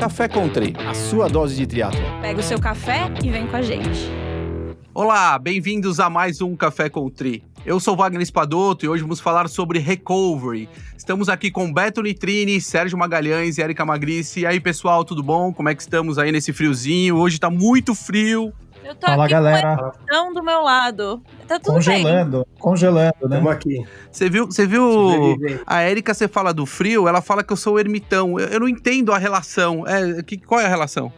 Café Country, a sua dose de triatlo. Pega o seu café e vem com a gente. Olá, bem-vindos a mais um Café Country. Eu sou Wagner Espadoto e hoje vamos falar sobre recovery. Estamos aqui com Beto Nitrini, Sérgio Magalhães e Érica Magrice. E aí, pessoal, tudo bom? Como é que estamos aí nesse friozinho? Hoje tá muito frio. Eu tô Fala, aqui galera. com o Ermitão do meu lado. Tá tudo bem. Congelando, né? Estamos aqui. Você viu a Érica, você fala do frio, ela fala que eu sou o ermitão. Eu não entendo a relação. Qual é a relação?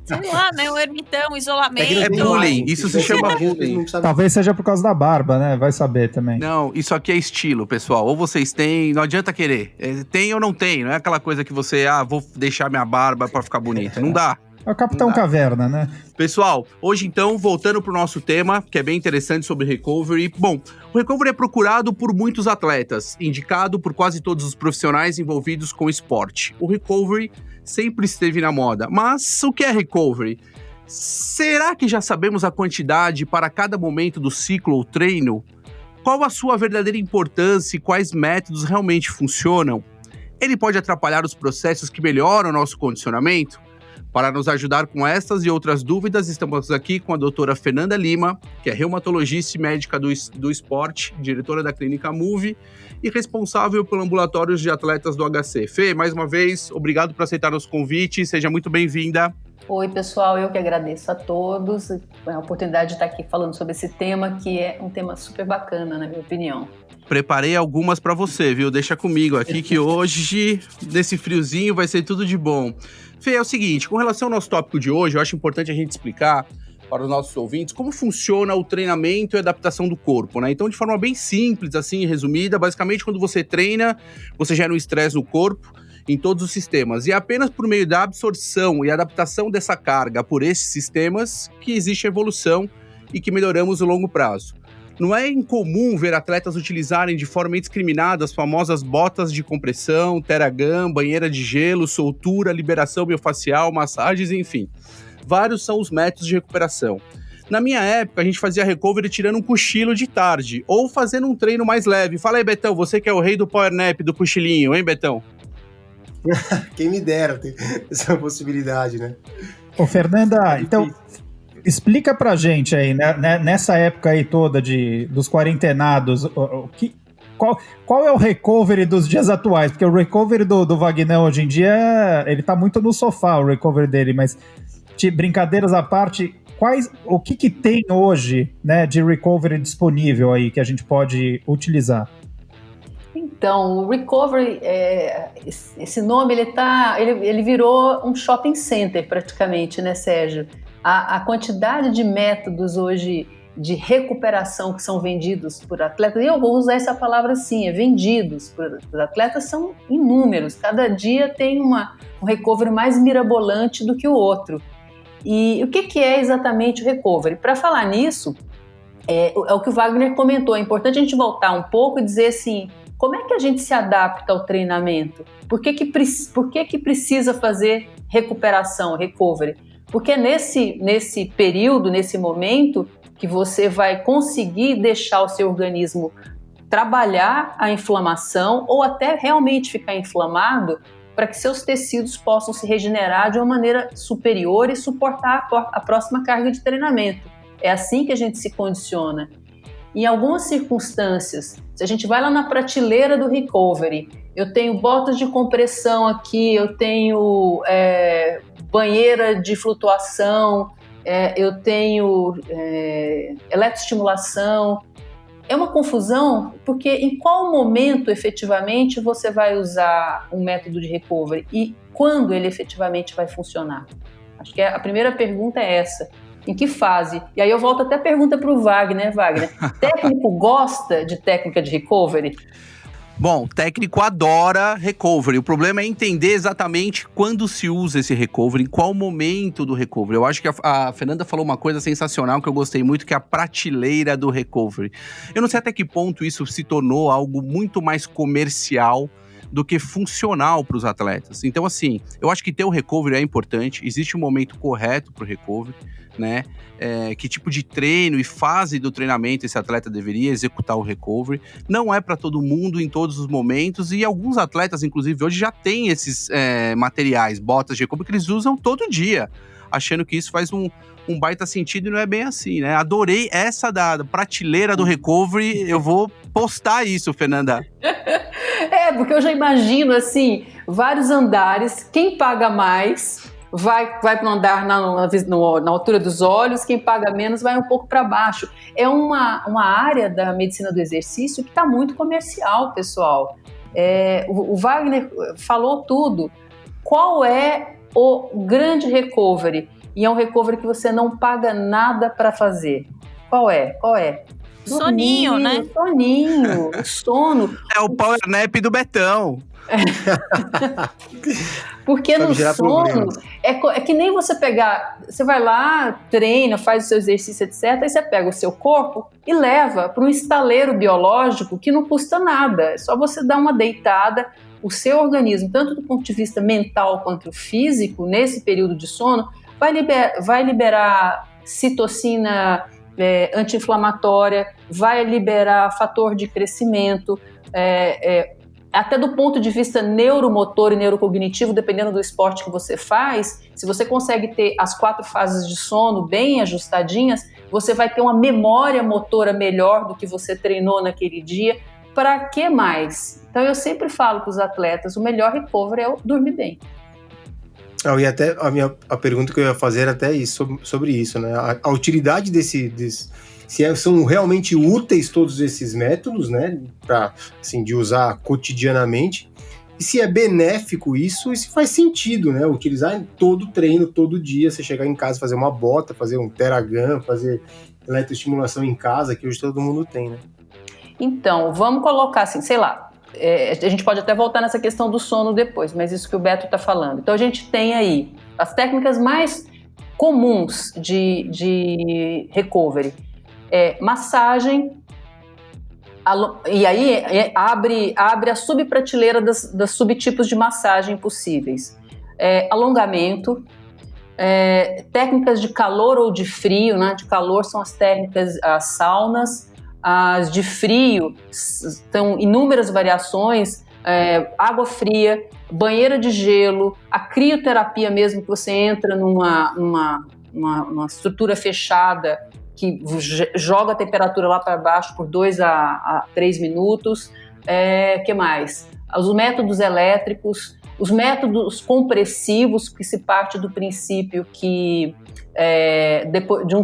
Sei lá, né? O ermitão, isolamento. É bullying, isso se chama bullying. Talvez seja por causa da barba, né? Vai saber também. Não, isso aqui é estilo, pessoal. Ou vocês têm, não adianta querer. Tem ou não tem, não é aquela coisa que você, vou deixar minha barba pra ficar bonito. Não dá. É o Capitão Caverna, né? Pessoal, hoje então, voltando pro nosso tema, que é bem interessante sobre recovery. Bom, o recovery é procurado por muitos atletas, indicado por quase todos os profissionais envolvidos com esporte. O recovery sempre esteve na moda. Mas o que é recovery? Será que já sabemos a quantidade para cada momento do ciclo ou treino? Qual a sua verdadeira importância e quais métodos realmente funcionam? Ele pode atrapalhar os processos que melhoram o nosso condicionamento? Para nos ajudar com estas e outras dúvidas, estamos aqui com a doutora Fernanda Lima, que é reumatologista e médica do esporte, diretora da clínica Move e responsável pelo ambulatório de atletas do HC. Fê, mais uma vez, obrigado por aceitar nosso convite, seja muito bem-vinda. Oi, pessoal, eu que agradeço a todos a oportunidade de estar aqui falando sobre esse tema, que é um tema super bacana, na minha opinião. Preparei algumas para você, viu? Deixa comigo aqui que hoje, nesse friozinho, vai ser tudo de bom. Fê, é o seguinte, com relação ao nosso tópico de hoje, eu acho importante a gente explicar para os nossos ouvintes como funciona o treinamento e adaptação do corpo, né? Então, de forma bem simples, assim, resumida, basicamente, quando você treina, você gera um estresse no corpo, em todos os sistemas. E é apenas por meio da absorção e adaptação dessa carga por esses sistemas que existe a evolução e que melhoramos no longo prazo. Não é incomum ver atletas utilizarem de forma indiscriminada as famosas botas de compressão, Theragun, banheira de gelo, soltura, liberação miofascial, massagens, enfim. Vários são os métodos de recuperação. Na minha época, a gente fazia recovery tirando um cochilo de tarde, ou fazendo um treino mais leve. Fala aí, Betão, você que é o rei do power nap, do cochilinho, hein, Betão? Quem me dera ter essa possibilidade, né? Ô, Fernanda, então, explica pra gente aí, né, nessa época aí toda dos quarentenados, qual é o recovery dos dias atuais? Porque o recovery do Wagner hoje em dia, ele tá muito no sofá, o recovery dele, mas brincadeiras à parte, o que tem hoje, né, de recovery disponível aí que a gente pode utilizar? Então, o recovery, esse nome, ele virou um shopping center praticamente, né, Sérgio? A quantidade de métodos hoje de recuperação que são vendidos por atletas, e eu vou usar essa palavra assim, vendidos por atletas, são inúmeros. Cada dia tem um recovery mais mirabolante do que o outro. E o que é exatamente o recovery? Para falar nisso, é o que o Wagner comentou, é importante a gente voltar um pouco e dizer assim, como é que a gente se adapta ao treinamento? Por que precisa fazer recuperação, recovery? Porque é nesse período, nesse momento, que você vai conseguir deixar o seu organismo trabalhar a inflamação ou até realmente ficar inflamado para que seus tecidos possam se regenerar de uma maneira superior e suportar a próxima carga de treinamento. É assim que a gente se condiciona. Em algumas circunstâncias, se a gente vai lá na prateleira do recovery, eu tenho botas de compressão aqui, eu tenho banheira de flutuação, eu tenho eletroestimulação. É uma confusão, porque em qual momento efetivamente você vai usar um método de recovery e quando ele efetivamente vai funcionar? Acho que a primeira pergunta é essa. Em que fase? E aí eu volto até a pergunta para o Wagner. Técnico gosta de técnica de recovery? Bom, técnico adora recovery. O problema é entender exatamente quando se usa esse recovery, em qual momento do recovery. Eu acho que a Fernanda falou uma coisa sensacional que eu gostei muito, que é a prateleira do recovery. Eu não sei até que ponto isso se tornou algo muito mais comercial do que funcional para os atletas. Então, assim, eu acho que ter o recovery é importante, existe um momento correto para o recovery, né? Que tipo de treino e fase do treinamento esse atleta deveria executar o recovery. Não é para todo mundo em todos os momentos, e alguns atletas, inclusive, hoje já têm esses materiais, botas de recovery que eles usam todo dia, achando que isso faz um baita sentido, e não é bem assim, né? Adorei essa da prateleira do recovery, eu vou postar isso, Fernanda. Porque eu já imagino, assim, vários andares, quem paga mais vai para um andar na altura dos olhos, quem paga menos vai um pouco para baixo. É uma área da medicina do exercício que está muito comercial, pessoal. O Wagner falou tudo. Qual é o grande recovery? E é um recovery que você não paga nada para fazer. Qual é? Soninho, né? Soninho, sono. É o power nap do Betão. Porque no sono é que nem você pegar, você vai lá, treina, faz o seu exercício, etc. Aí você pega o seu corpo e leva para um estaleiro biológico que não custa nada. É só você dar uma deitada. O seu organismo, tanto do ponto de vista mental quanto físico, nesse período de sono, vai liberar citocina anti-inflamatória, vai liberar fator de crescimento, até do ponto de vista neuromotor e neurocognitivo, dependendo do esporte que você faz, se você consegue ter as 4 fases de sono bem ajustadinhas, você vai ter uma memória motora melhor do que você treinou naquele dia. Para que mais? Então eu sempre falo para os atletas, o melhor recovery é dormir bem. E até a pergunta que eu ia fazer era até isso, sobre isso, né? A utilidade são realmente úteis todos esses métodos, né? Para, assim, de usar cotidianamente. E se é benéfico isso, e se faz sentido, né? Utilizar em todo treino, todo dia, você chegar em casa, fazer uma bota, fazer um Theragun, fazer eletroestimulação em casa, que hoje todo mundo tem, né? Então, vamos colocar assim, sei lá, a gente pode até voltar nessa questão do sono depois, mas isso que o Beto está falando. Então a gente tem aí as técnicas mais comuns de recovery. Massagem, e aí abre a subprateleira das subtipos de massagem possíveis. Alongamento, técnicas de calor ou de frio, né? De calor são as técnicas, as saunas. As de frio são inúmeras variações, água fria, banheira de gelo, a crioterapia mesmo, que você entra numa estrutura fechada que joga a temperatura lá para baixo por 2 a 3 minutos. Que mais? Os métodos elétricos, os métodos compressivos, que se parte do princípio que depois de um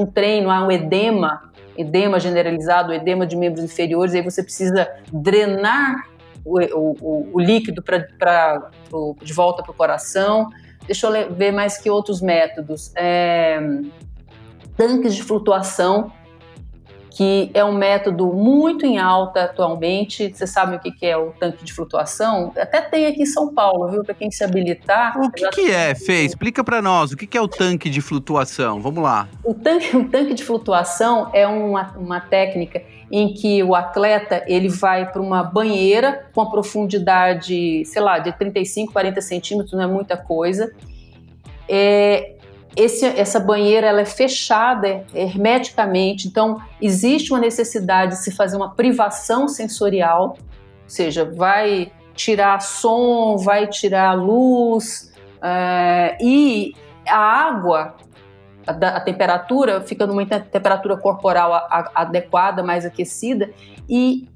treino há um edema generalizado, edema de membros inferiores, aí você precisa drenar o líquido de volta para o coração. Deixa eu ver mais que outros métodos. Tanques de flutuação, que é um método muito em alta atualmente. Vocês sabem o que é o tanque de flutuação? Até tem aqui em São Paulo, viu? Para quem se habilitar. O que é, Fê? Explica para nós, o que é o tanque de flutuação? Vamos lá. O tanque de flutuação é uma técnica em que o atleta ele vai para uma banheira com a profundidade, sei lá, de 35, 40 centímetros, não é muita coisa. Essa banheira ela é fechada hermeticamente, então existe uma necessidade de se fazer uma privação sensorial, ou seja, vai tirar som, vai tirar luz, e a água, a temperatura fica numa temperatura corporal adequada, mais aquecida, e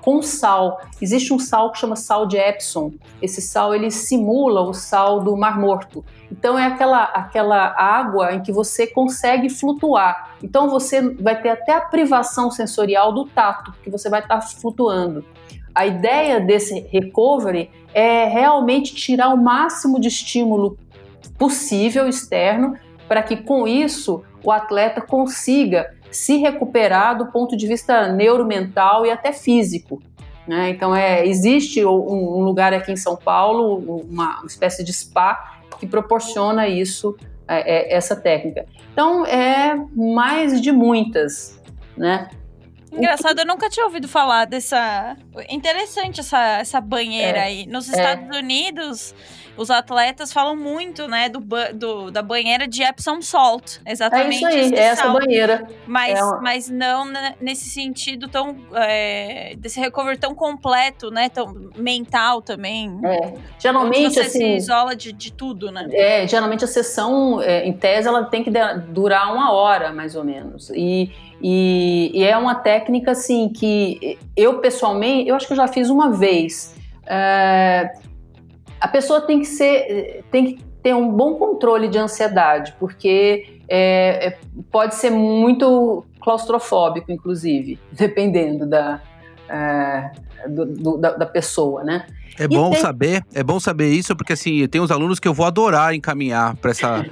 com sal. Existe um sal que chama sal de Epsom. Esse sal ele simula o sal do Mar Morto. Então é aquela água em que você consegue flutuar. Então você vai ter até a privação sensorial do tato, que você vai estar flutuando. A ideia desse recovery é realmente tirar o máximo de estímulo possível externo, para que com isso o atleta consiga se recuperar do ponto de vista neuromental e até físico, né? Então existe um lugar aqui em São Paulo, uma espécie de spa que proporciona isso, essa técnica. Então é mais de muitas, né? Engraçado, eu nunca tinha ouvido falar dessa... Interessante essa banheira aí. Nos Estados Unidos, os atletas falam muito, né, da banheira de Epsom Salt. Exatamente. É isso aí, essa banheira. Mas não nesse sentido tão... desse recovery tão completo, né, tão mental também. Geralmente, você assim... se isola de tudo, né? Geralmente a sessão, em tese, ela tem que durar 1 hora, mais ou menos. E é uma técnica, assim, que eu, pessoalmente, eu acho que eu já fiz uma vez. A pessoa tem que ter um bom controle de ansiedade, porque pode ser muito claustrofóbico, inclusive, dependendo da pessoa, né? É bom saber isso, porque assim, tem uns alunos que eu vou adorar encaminhar para essa...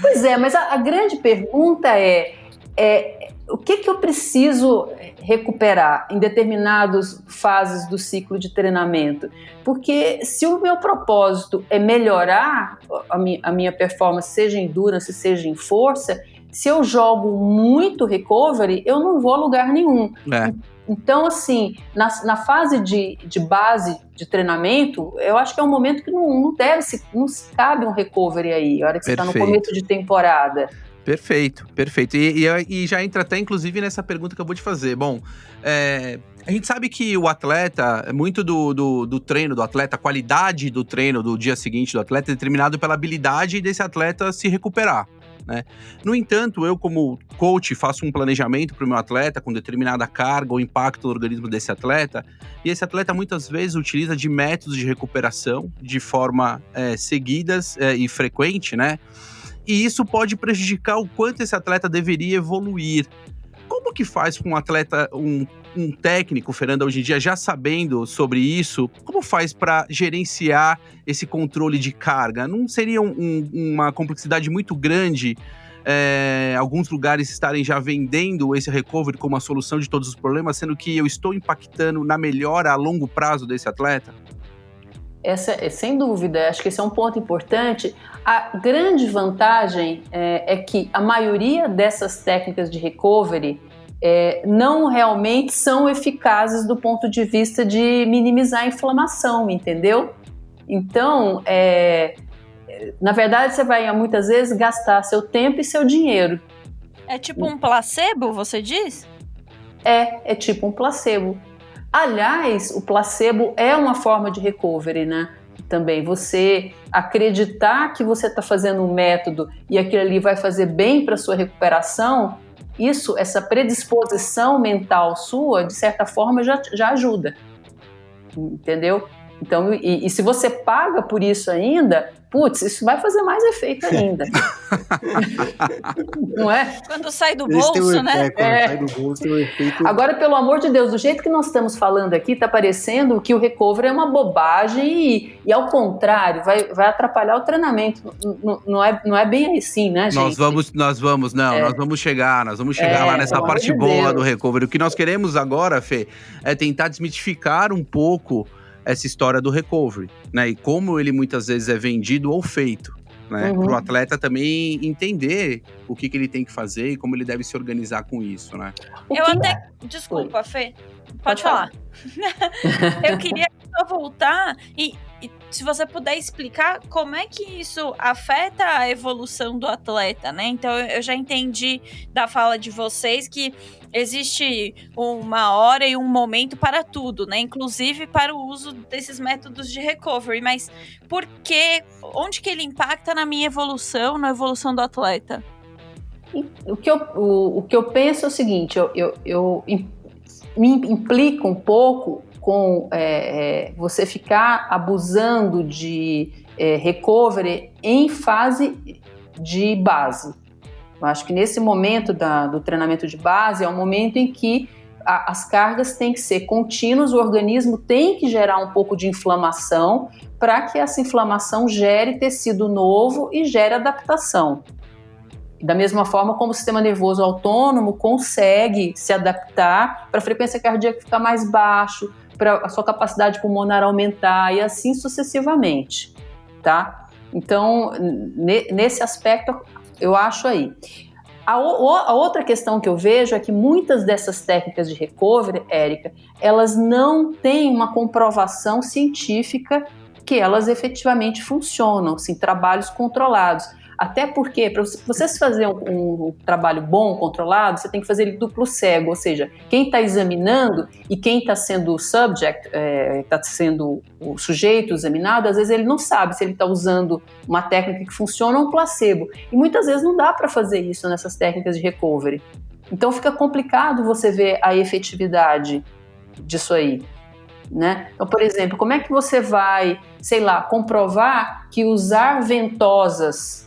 Pois é, mas a grande pergunta é o que eu preciso recuperar em determinadas fases do ciclo de treinamento? Porque se o meu propósito é melhorar a minha performance, seja em endurance, seja em força, se eu jogo muito recovery, eu não vou a lugar nenhum. Então, assim, na fase de base de treinamento, eu acho que é um momento que não cabe um recovery aí, a hora que você está no começo de temporada. Perfeito. E já entra até, inclusive, nessa pergunta que eu vou te fazer. Bom, a gente sabe que o atleta, muito do treino do atleta, a qualidade do treino do dia seguinte do atleta é determinado pela habilidade desse atleta se recuperar, né? No entanto, eu como coach faço um planejamento para o meu atleta com determinada carga ou impacto no organismo desse atleta, e esse atleta muitas vezes utiliza de métodos de recuperação de forma seguidas e frequente, né? E isso pode prejudicar o quanto esse atleta deveria evoluir. Como que faz com um atleta, um técnico, Fernanda, hoje em dia, já sabendo sobre isso, como faz para gerenciar esse controle de carga? Não seria uma complexidade muito grande alguns lugares estarem já vendendo esse recovery como a solução de todos os problemas, sendo que eu estou impactando na melhora a longo prazo desse atleta? Sem dúvida, acho que esse é um ponto importante. A grande vantagem é que a maioria dessas técnicas de recovery não realmente são eficazes do ponto de vista de minimizar a inflamação, entendeu? Então, na verdade, você vai muitas vezes gastar seu tempo e seu dinheiro. É tipo um placebo, você diz? É tipo um placebo. Aliás, o placebo é uma forma de recovery, né? Também você acreditar que você está fazendo um método e aquilo ali vai fazer bem para a sua recuperação, essa predisposição mental sua, de certa forma, já ajuda. Entendeu? Então, e se você paga por isso ainda, isso vai fazer mais efeito ainda. Não é? Quando sai do bolso, né? Sai do bolso, tem um efeito... Agora, pelo amor de Deus, do jeito que nós estamos falando aqui, tá parecendo que o recovery é uma bobagem e ao contrário, vai atrapalhar o treinamento. Não é bem assim, né, gente? Nós vamos chegar lá nessa parte boa do recovery. O que nós queremos agora, Fê, é tentar desmitificar um pouco essa história do recovery, né? E como ele muitas vezes é vendido ou feito, né? Para o atleta também entender o que ele tem que fazer e como ele deve se organizar com isso, né? Desculpa, Fê. Pode falar. Eu queria só voltar e se você puder explicar como é que isso afeta a evolução do atleta, né? Então, eu já entendi da fala de vocês que existe uma hora e um momento para tudo, né? Inclusive para o uso desses métodos de recovery. Mas onde que ele impacta na minha evolução, na evolução do atleta? O que eu penso é o seguinte, eu me implico um pouco com você ficar abusando de recovery em fase de base. Eu acho que nesse momento do treinamento de base é um momento em que as cargas têm que ser contínuas, o organismo tem que gerar um pouco de inflamação para que essa inflamação gere tecido novo e gere adaptação. Da mesma forma como o sistema nervoso autônomo consegue se adaptar para a frequência cardíaca ficar mais baixo, para a sua capacidade pulmonar aumentar e assim sucessivamente, tá? Então, nesse aspecto, eu acho aí. A outra questão que eu vejo é que muitas dessas técnicas de recovery, Érica, elas não têm uma comprovação científica que elas efetivamente funcionam, assim, trabalhos controlados. Até porque, para você fazer um trabalho bom, controlado, você tem que fazer ele duplo cego, ou seja, quem está examinando e quem está sendo o subject, está sendo o sujeito examinado, às vezes ele não sabe se ele está usando uma técnica que funciona ou um placebo. E muitas vezes não dá para fazer isso nessas técnicas de recovery. Então fica complicado você ver a efetividade disso aí, né? Então, por exemplo, como é que você vai, sei lá, comprovar que usar ventosas,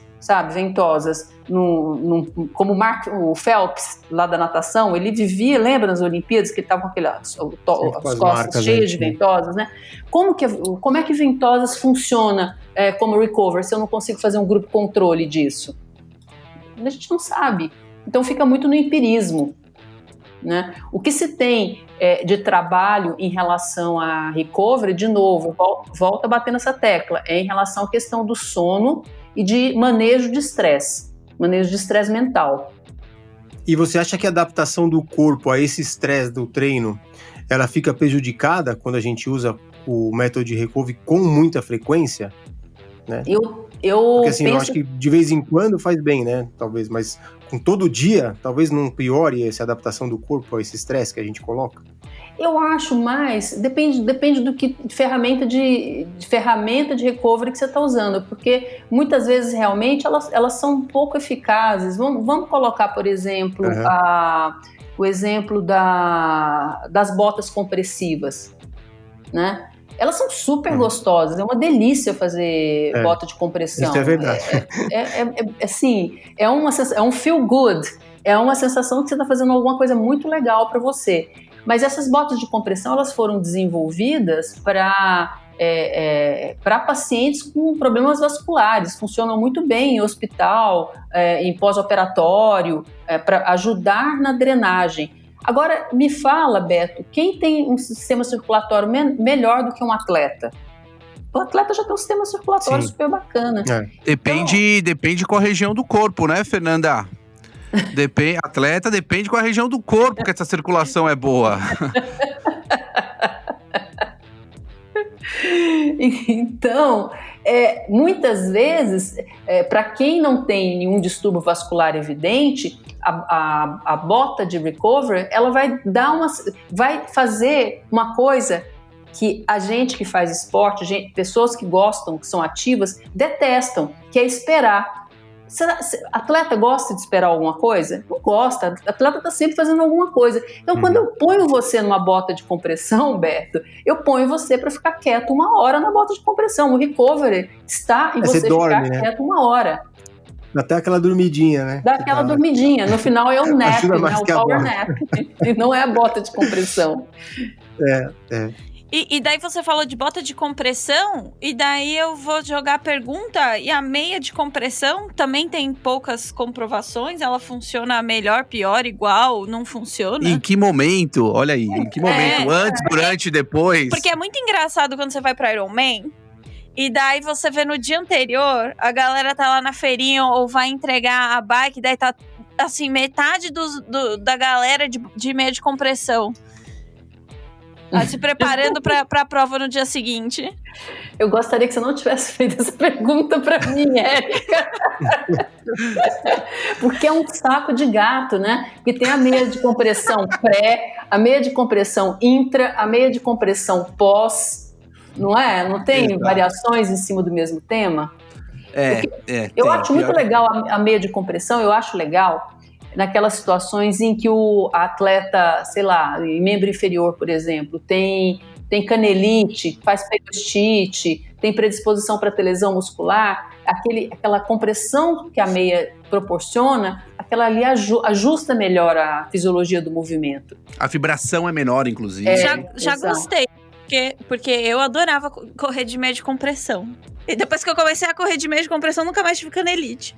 como o Phelps, lá da natação, ele vivia, lembra nas Olimpíadas, que ele estava com as costas cheias de ventosas, né? Como é que ventosas funciona como recover, se eu não consigo fazer um grupo controle disso? A gente não sabe. Então fica muito no empirismo, né? O que se tem de trabalho em relação a recovery, de novo, volta a bater nessa tecla, é em relação à questão do sono e de manejo de estresse mental. E você acha que a adaptação do corpo a esse estresse do treino, ela fica prejudicada quando a gente usa o método de recovery com muita frequência? Né? Porque assim, eu acho que de vez em quando faz bem, né? Talvez, mas com todo dia, talvez não piore essa adaptação do corpo a esse estresse que a gente coloca? Eu acho mais, depende do que ferramenta de recovery que você está usando, porque muitas vezes realmente elas são um pouco eficazes. Vamos colocar, por exemplo, o exemplo das botas compressivas, né? Elas são super gostosas, é uma delícia fazer bota de compressão. Isso é verdade. Assim, é um feel good, é uma sensação que você está fazendo alguma coisa muito legal para você. Mas essas botas de compressão, elas foram desenvolvidas para pacientes com problemas vasculares, funcionam muito bem em hospital, em pós-operatório, para ajudar na drenagem. Agora, me fala, Beto, quem tem um sistema circulatório melhor do que um atleta? O atleta já tem um sistema circulatório super bacana. Depende qual a região do corpo, né, Fernanda? Atleta depende qual a região do corpo que essa circulação é boa. Então, muitas vezes, para quem não tem nenhum distúrbio vascular evidente, a bota de recovery, ela vai fazer uma coisa que a gente que faz esporte, pessoas que gostam, que são ativas, detestam, que é esperar. Atleta gosta de esperar alguma coisa? Não gosta. Atleta está sempre fazendo alguma coisa. Então, quando eu ponho você numa bota de compressão, Beto, eu ponho você para ficar quieto 1 hora na bota de compressão. O recovery está em você ficar quieto 1 hora. Dá até aquela dormidinha, né? Dá aquela dormidinha. No final é o nap, né? O power nap. E não é a bota de compressão. E daí você falou de bota de compressão, e daí eu vou jogar a pergunta, e a meia de compressão também tem poucas comprovações? Ela funciona melhor, pior, igual, não funciona? Em que momento? Olha aí, em que momento? Antes, durante, depois? Porque é muito engraçado quando você vai pra Ironman, e daí você vê no dia anterior, a galera tá lá na feirinha ou vai entregar a bike, daí tá, assim, metade da galera de meia de compressão. Se preparando para a prova no dia seguinte. Eu gostaria que você não tivesse feito essa pergunta para mim, Érica. Porque é um saco de gato, né? Porque tem a meia de compressão pré, a meia de compressão intra, a meia de compressão pós, não é? Não tem variações em cima do mesmo tema? Eu acho muito legal a meia de compressão, eu acho legal naquelas situações em que o atleta, sei lá, membro inferior, por exemplo, tem canelite, faz periostite, tem predisposição para ter lesão muscular, aquela compressão que a meia proporciona, aquela ali ajusta melhor a fisiologia do movimento. A vibração é menor, inclusive. Já gostei, porque eu adorava correr de meia de compressão. E depois que eu comecei a correr de meia de compressão, nunca mais tive canelite.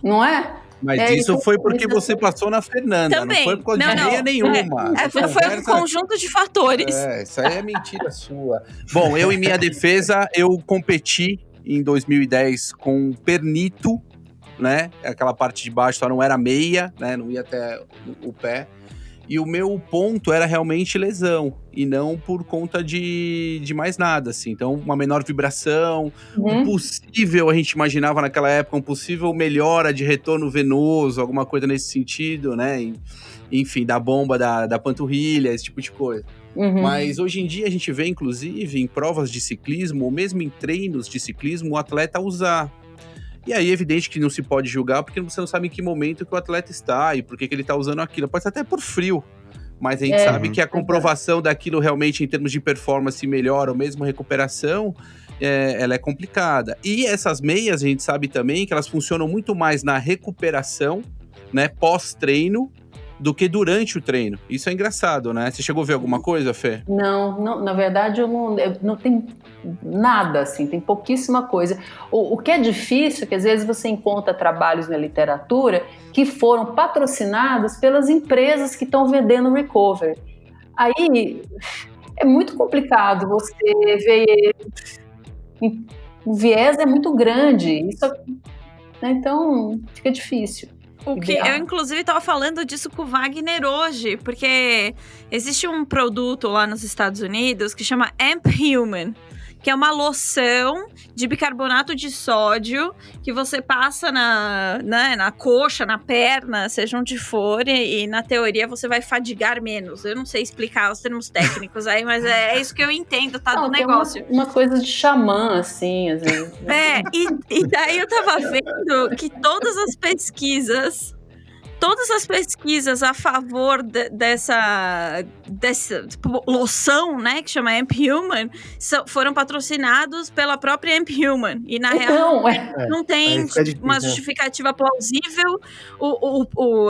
Não é? Mas isso foi porque você passou na Fernanda, também. Não foi por causa de meia nenhuma. Foi um conjunto de fatores. Isso aí é mentira sua. Bom, eu em minha defesa, eu competi em 2010 com Pernito né? Aquela parte de baixo só não era meia, né? Não ia até o pé. E o meu ponto era realmente lesão, e não por conta de mais nada, assim. Então, uma menor vibração, um possível, a gente imaginava naquela época, um possível melhora de retorno venoso, alguma coisa nesse sentido, né? Enfim, da bomba da panturrilha, esse tipo de coisa. Mas hoje em dia a gente vê, inclusive, em provas de ciclismo, ou mesmo em treinos de ciclismo, o atleta usar. E aí é evidente que não se pode julgar, porque você não sabe em que momento que o atleta está e por que ele está usando aquilo. Pode ser até por frio, mas a gente sabe que a comprovação daquilo realmente em termos de performance melhora ou mesmo recuperação, ela é complicada. E essas meias, a gente sabe também que elas funcionam muito mais na recuperação, né, pós-treino, do que durante o treino. Isso é engraçado, né? Você chegou a ver alguma coisa, Fê? Não, na verdade eu não tem nada, assim, tem pouquíssima coisa. O que é difícil é que às vezes você encontra trabalhos na literatura que foram patrocinados pelas empresas que estão vendendo recovery. Aí é muito complicado você ver, o viés é muito grande, isso, né? Então fica difícil. Eu, inclusive, estava falando disso com o Wagner hoje, porque existe um produto lá nos Estados Unidos que chama Amp Human, que é uma loção de bicarbonato de sódio que você passa na coxa, na perna, seja onde for, e na teoria você vai fadigar menos. Eu não sei explicar os termos técnicos aí, mas é isso que eu entendo, tá, do negócio. Uma coisa de xamã, assim, às vezes. E daí eu tava vendo que todas as pesquisas a favor dessa loção, né, que chama Amp Human, foram patrocinados pela própria Amp Human. E na real não tem uma justificativa plausível,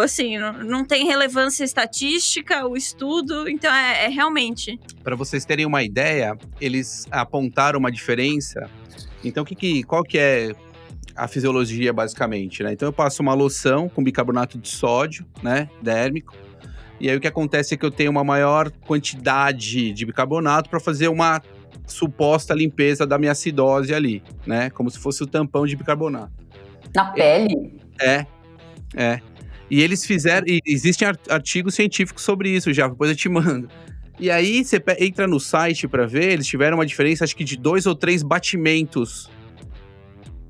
assim, não tem relevância estatística, o estudo, então é realmente. Para vocês terem uma ideia, eles apontaram uma diferença. Então, qual que é a fisiologia, basicamente, né? Então eu passo uma loção com bicarbonato de sódio, né, dérmico, e aí o que acontece é que eu tenho uma maior quantidade de bicarbonato para fazer uma suposta limpeza da minha acidose ali, né, como se fosse o tampão de bicarbonato. Na pele? É. E eles fizeram, e existem artigos científicos sobre isso já, depois eu te mando. E aí você entra no site para ver, eles tiveram uma diferença, acho que de 2 ou 3 batimentos.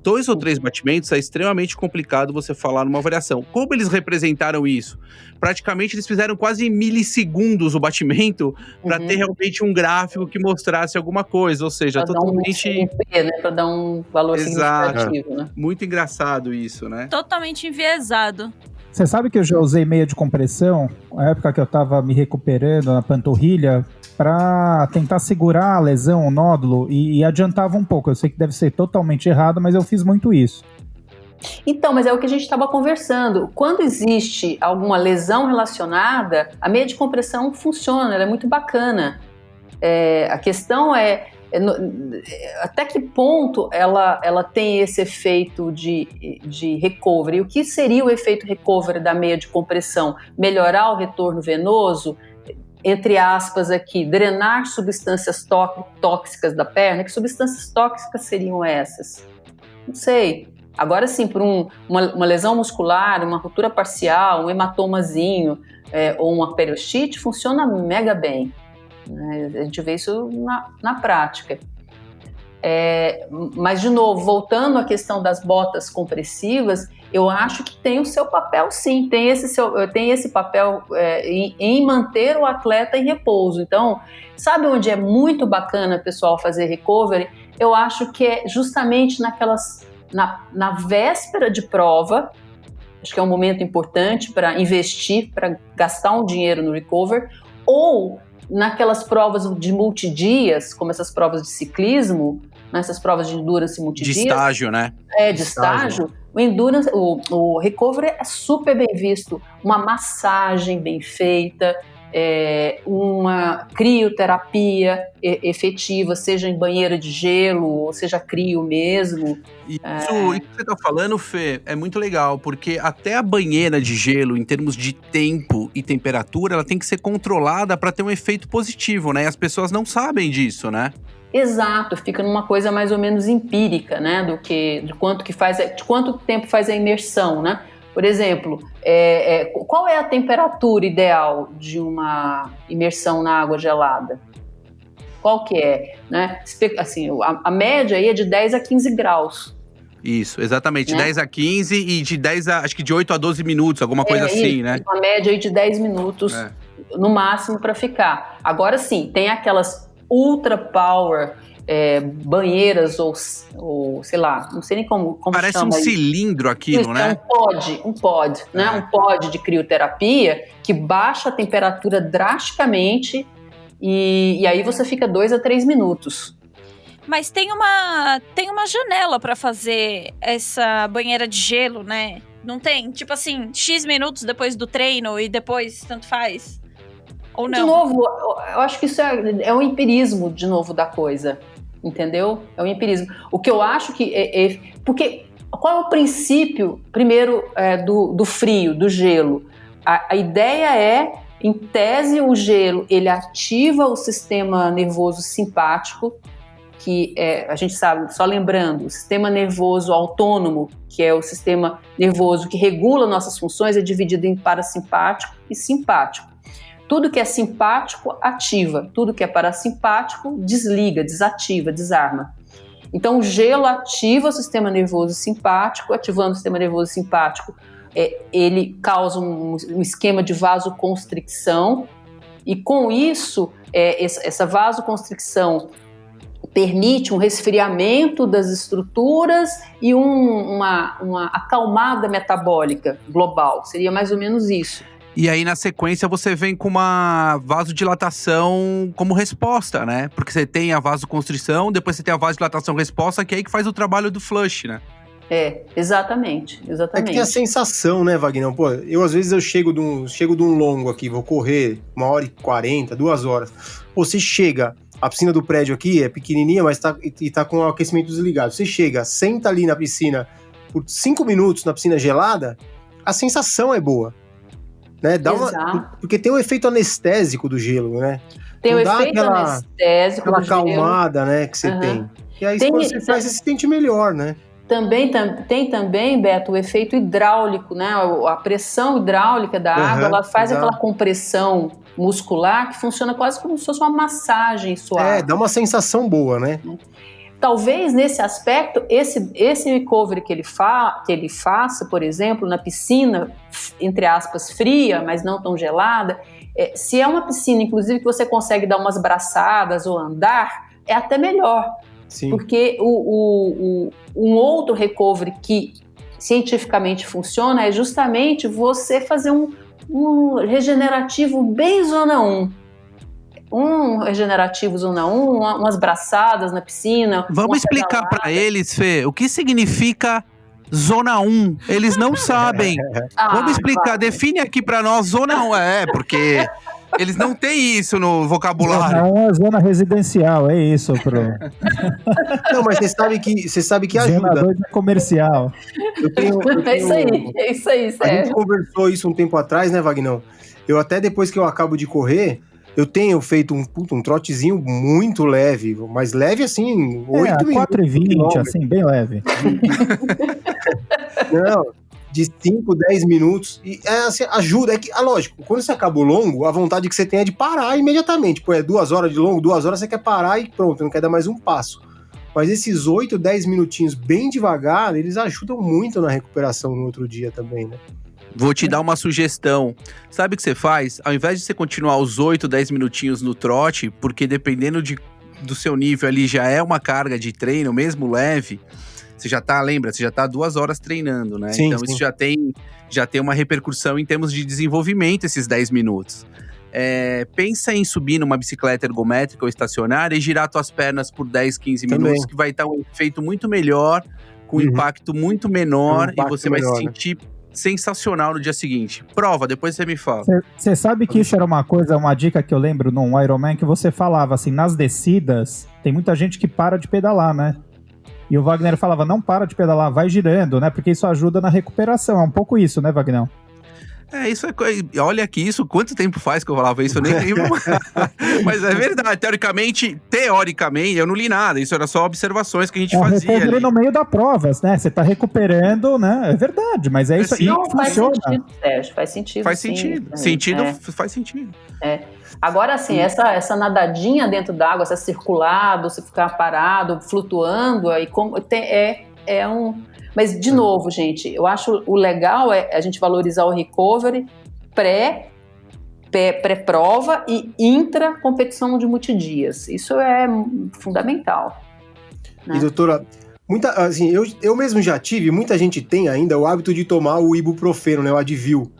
2 ou 3 batimentos é extremamente complicado você falar numa variação. Como eles representaram isso? Praticamente eles fizeram quase em milissegundos o batimento para ter realmente um gráfico que mostrasse alguma coisa, ou seja, pra totalmente... Para dar um valor significativo, né? Muito engraçado isso, né? Totalmente enviesado. Você sabe que eu já usei meia de compressão, na época que eu tava me recuperando na panturrilha, para tentar segurar a lesão, o nódulo, e adiantava um pouco. Eu sei que deve ser totalmente errado, mas eu fiz muito isso. Então, mas é o que a gente estava conversando. Quando existe alguma lesão relacionada, a meia de compressão funciona, ela é muito bacana. A questão é até que ponto ela tem esse efeito de recovery. O que seria o efeito recovery da meia de compressão? Melhorar o retorno venoso? Entre aspas aqui, drenar substâncias tóxicas da perna. Que substâncias tóxicas seriam essas? Não sei. Agora sim, por uma lesão muscular, uma ruptura parcial, um hematomazinho ou uma periostite, funciona mega bem. Né? A gente vê isso na prática. Mas, de novo, voltando à questão das botas compressivas, eu acho que tem o seu papel, sim. Tem esse papel em manter o atleta em repouso. Então, sabe onde é muito bacana, pessoal, fazer recovery? Eu acho que é justamente na véspera de prova. Acho que é um momento importante para investir, para gastar um dinheiro no recovery, ou naquelas provas de multidias, como essas provas de ciclismo, nessas provas de endurance multidias. De estágio, né? De estágio. O endurance, o recovery é super bem visto. Uma massagem bem feita, uma crioterapia efetiva, seja em banheira de gelo, ou seja crio mesmo. Isso que você está falando, Fê, é muito legal, porque até a banheira de gelo, em termos de tempo e temperatura, ela tem que ser controlada para ter um efeito positivo, né? E as pessoas não sabem disso, né? Exato, fica numa coisa mais ou menos empírica, né, de quanto tempo faz a imersão, né? Por exemplo, qual é a temperatura ideal de uma imersão na água gelada? Qual que é, né? Assim, a média aí é de 10 a 15 graus. Isso, exatamente, 10 a 15 e acho que de 8 a 12 minutos, alguma coisa assim, né? Uma média aí de 10 minutos no máximo para ficar. Agora sim, tem aquelas ultra power banheiras ou sei lá, não sei nem como parece chama. Parece um cilindro aquilo, isso, né? Um pod, né? Um pod de crioterapia que baixa a temperatura drasticamente e aí você fica 2 a 3 minutos. Mas tem uma janela para fazer essa banheira de gelo, né? Não tem? Tipo assim, X minutos depois do treino e depois tanto faz? Ou não? De novo, eu acho que isso é um empirismo, de novo, da coisa. Entendeu? É um empirismo. O que eu acho que porque qual é o princípio, primeiro, do frio, do gelo? A ideia é, em tese, o gelo, ele ativa o sistema nervoso simpático, que a gente sabe, só lembrando, o sistema nervoso autônomo, que é o sistema nervoso que regula nossas funções, é dividido em parasimpático e simpático. Tudo que é simpático ativa, tudo que é parasimpático desliga, desativa, desarma. Então o gelo ativa o sistema nervoso simpático, ativando o sistema nervoso simpático, ele causa um esquema de vasoconstricção e com isso, essa vasoconstricção permite um resfriamento das estruturas e uma acalmada metabólica global, seria mais ou menos isso. E aí, na sequência, você vem com uma vasodilatação como resposta, né? Porque você tem a vasoconstrição, depois você tem a vasodilatação resposta, que é aí que faz o trabalho do flush, né? Exatamente. É que tem a sensação, né, Vagnão? Pô, às vezes eu chego de um longo aqui, vou correr 1h40, 2 horas. Pô, você chega, a piscina do prédio aqui é pequenininha, mas tá com o aquecimento desligado. Você chega, senta ali na piscina por 5 minutos, na piscina gelada, a sensação é boa. Né? Porque tem o efeito anestésico do gelo, né? Tem então o efeito anestésico do gelo. Aquela acalmada, né, que você tem. E aí quando você faz, você se sente melhor, né? Tem também, Beto, o efeito hidráulico, né? A pressão hidráulica da água, ela faz aquela compressão muscular que funciona quase como se fosse uma massagem suave. Dá uma sensação boa, né? Talvez nesse aspecto, esse recovery que ele faça, por exemplo, na piscina, entre aspas, fria, mas não tão gelada, se é uma piscina, inclusive, que você consegue dar umas braçadas ou andar, é até melhor. Sim. Porque um outro recovery que cientificamente funciona é justamente você fazer um regenerativo bem zona 1. Um regenerativo zona 1, umas braçadas na piscina. Vamos explicar para eles, Fê, o que significa zona 1. Eles não sabem. Vamos explicar, define aqui para nós zona 1. Porque eles não têm isso no vocabulário. Zona 1 é zona residencial, é isso, Não, mas você sabe que ajuda. Zona 2 é comercial. É isso aí, Sérgio. A gente conversou isso um tempo atrás, né, Vagnão? Eu até depois que eu acabo de correr, eu tenho feito um trotezinho muito leve, mas leve assim, 8 minutos. 4h20, assim, bem leve. Não, de 5, 10 minutos. E assim, ajuda. Lógico, quando você acaba o longo, a vontade que você tem é de parar imediatamente. Pô, 2 horas de longo, 2 horas você quer parar e pronto, não quer dar mais um passo. Mas esses 8, 10 minutinhos bem devagar, eles ajudam muito na recuperação no outro dia também, né? Vou te dar uma sugestão. Sabe o que você faz? Ao invés de você continuar os 8, 10 minutinhos no trote, porque dependendo do seu nível ali já é uma carga de treino, mesmo leve, você já tá 2 horas treinando, né? Sim, então sim. Isso já tem uma repercussão em termos de desenvolvimento, esses 10 minutos. Pensa em subir numa bicicleta ergométrica ou estacionária e girar suas pernas por 10, 15 minutos, que vai dar um efeito muito melhor, com um impacto muito menor, e você vai se sentir sensacional no dia seguinte. Prova, depois você me fala. Você sabe que isso era uma dica que eu lembro num Ironman, que você falava assim, nas descidas, tem muita gente que para de pedalar, né? E o Wagner falava, não para de pedalar, vai girando, né? Porque isso ajuda na recuperação. É um pouco isso, né, Wagner? Isso é. Olha aqui, quanto tempo faz que eu falava isso? Eu nem lembro. Mas é verdade. Teoricamente, eu não li nada. Isso era só observações que a gente fazia. Ali no meio da prova, né? Você tá recuperando, né? É verdade, mas é isso aí que funciona. Faz sentido, Sérgio. Faz sentido. Faz sentido. Faz sentido. Agora, assim, essa nadadinha dentro d'água, você circular, você ficar parado, flutuando, aí Mas, de novo, gente, eu acho o legal é a gente valorizar o recovery pré-prova e intra-competição de multidias. Isso é fundamental. Né? E, doutora, assim, eu mesmo já tive, muita gente tem ainda o hábito de tomar o ibuprofeno, né, o Advil,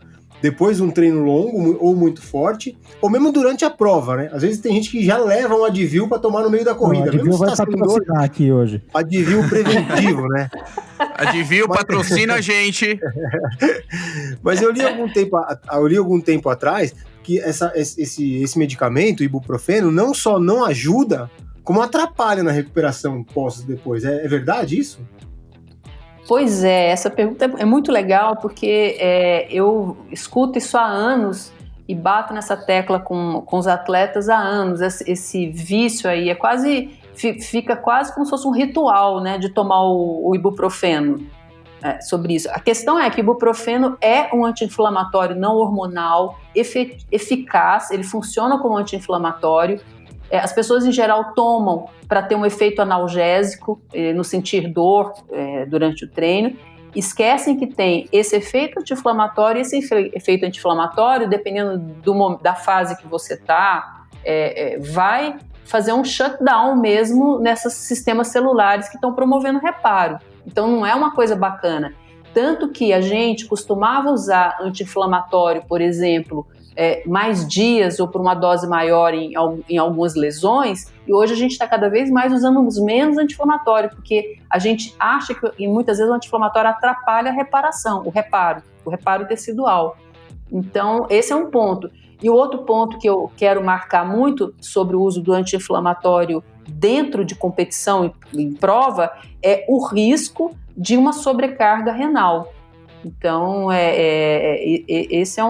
depois de um treino longo ou muito forte, ou mesmo durante a prova, né? Às vezes tem gente que já leva um Advil para tomar no meio da corrida. O Advil vai patrocinar aqui hoje. Advil preventivo, né? Advil patrocina a gente. Mas eu li algum tempo atrás que esse medicamento, o ibuprofeno, não só não ajuda, como atrapalha na recuperação depois. É verdade isso? Pois é, essa pergunta é muito legal porque eu escuto isso há anos e bato nessa tecla com os atletas há anos. Esse vício aí fica quase como se fosse um ritual, né, de tomar o ibuprofeno. Sobre isso. A questão é que o ibuprofeno é um anti-inflamatório não hormonal, eficaz, ele funciona como anti-inflamatório. As pessoas em geral tomam para ter um efeito analgésico, no sentir dor durante o treino, esquecem que tem esse efeito anti-inflamatório, e esse efeito anti-inflamatório, dependendo da fase que você está, vai fazer um shutdown mesmo nesses sistemas celulares que estão promovendo reparo. Então não é uma coisa bacana. Tanto que a gente costumava usar anti-inflamatório, por exemplo, mais dias ou por uma dose maior em algumas lesões, e hoje a gente está cada vez mais usando menos anti-inflamatório, porque a gente acha que muitas vezes o anti-inflamatório atrapalha a reparação, o reparo tecidual. Então, esse é um ponto. E o outro ponto que eu quero marcar muito sobre o uso do anti-inflamatório dentro de competição em prova é o risco de uma sobrecarga renal. Então, esse é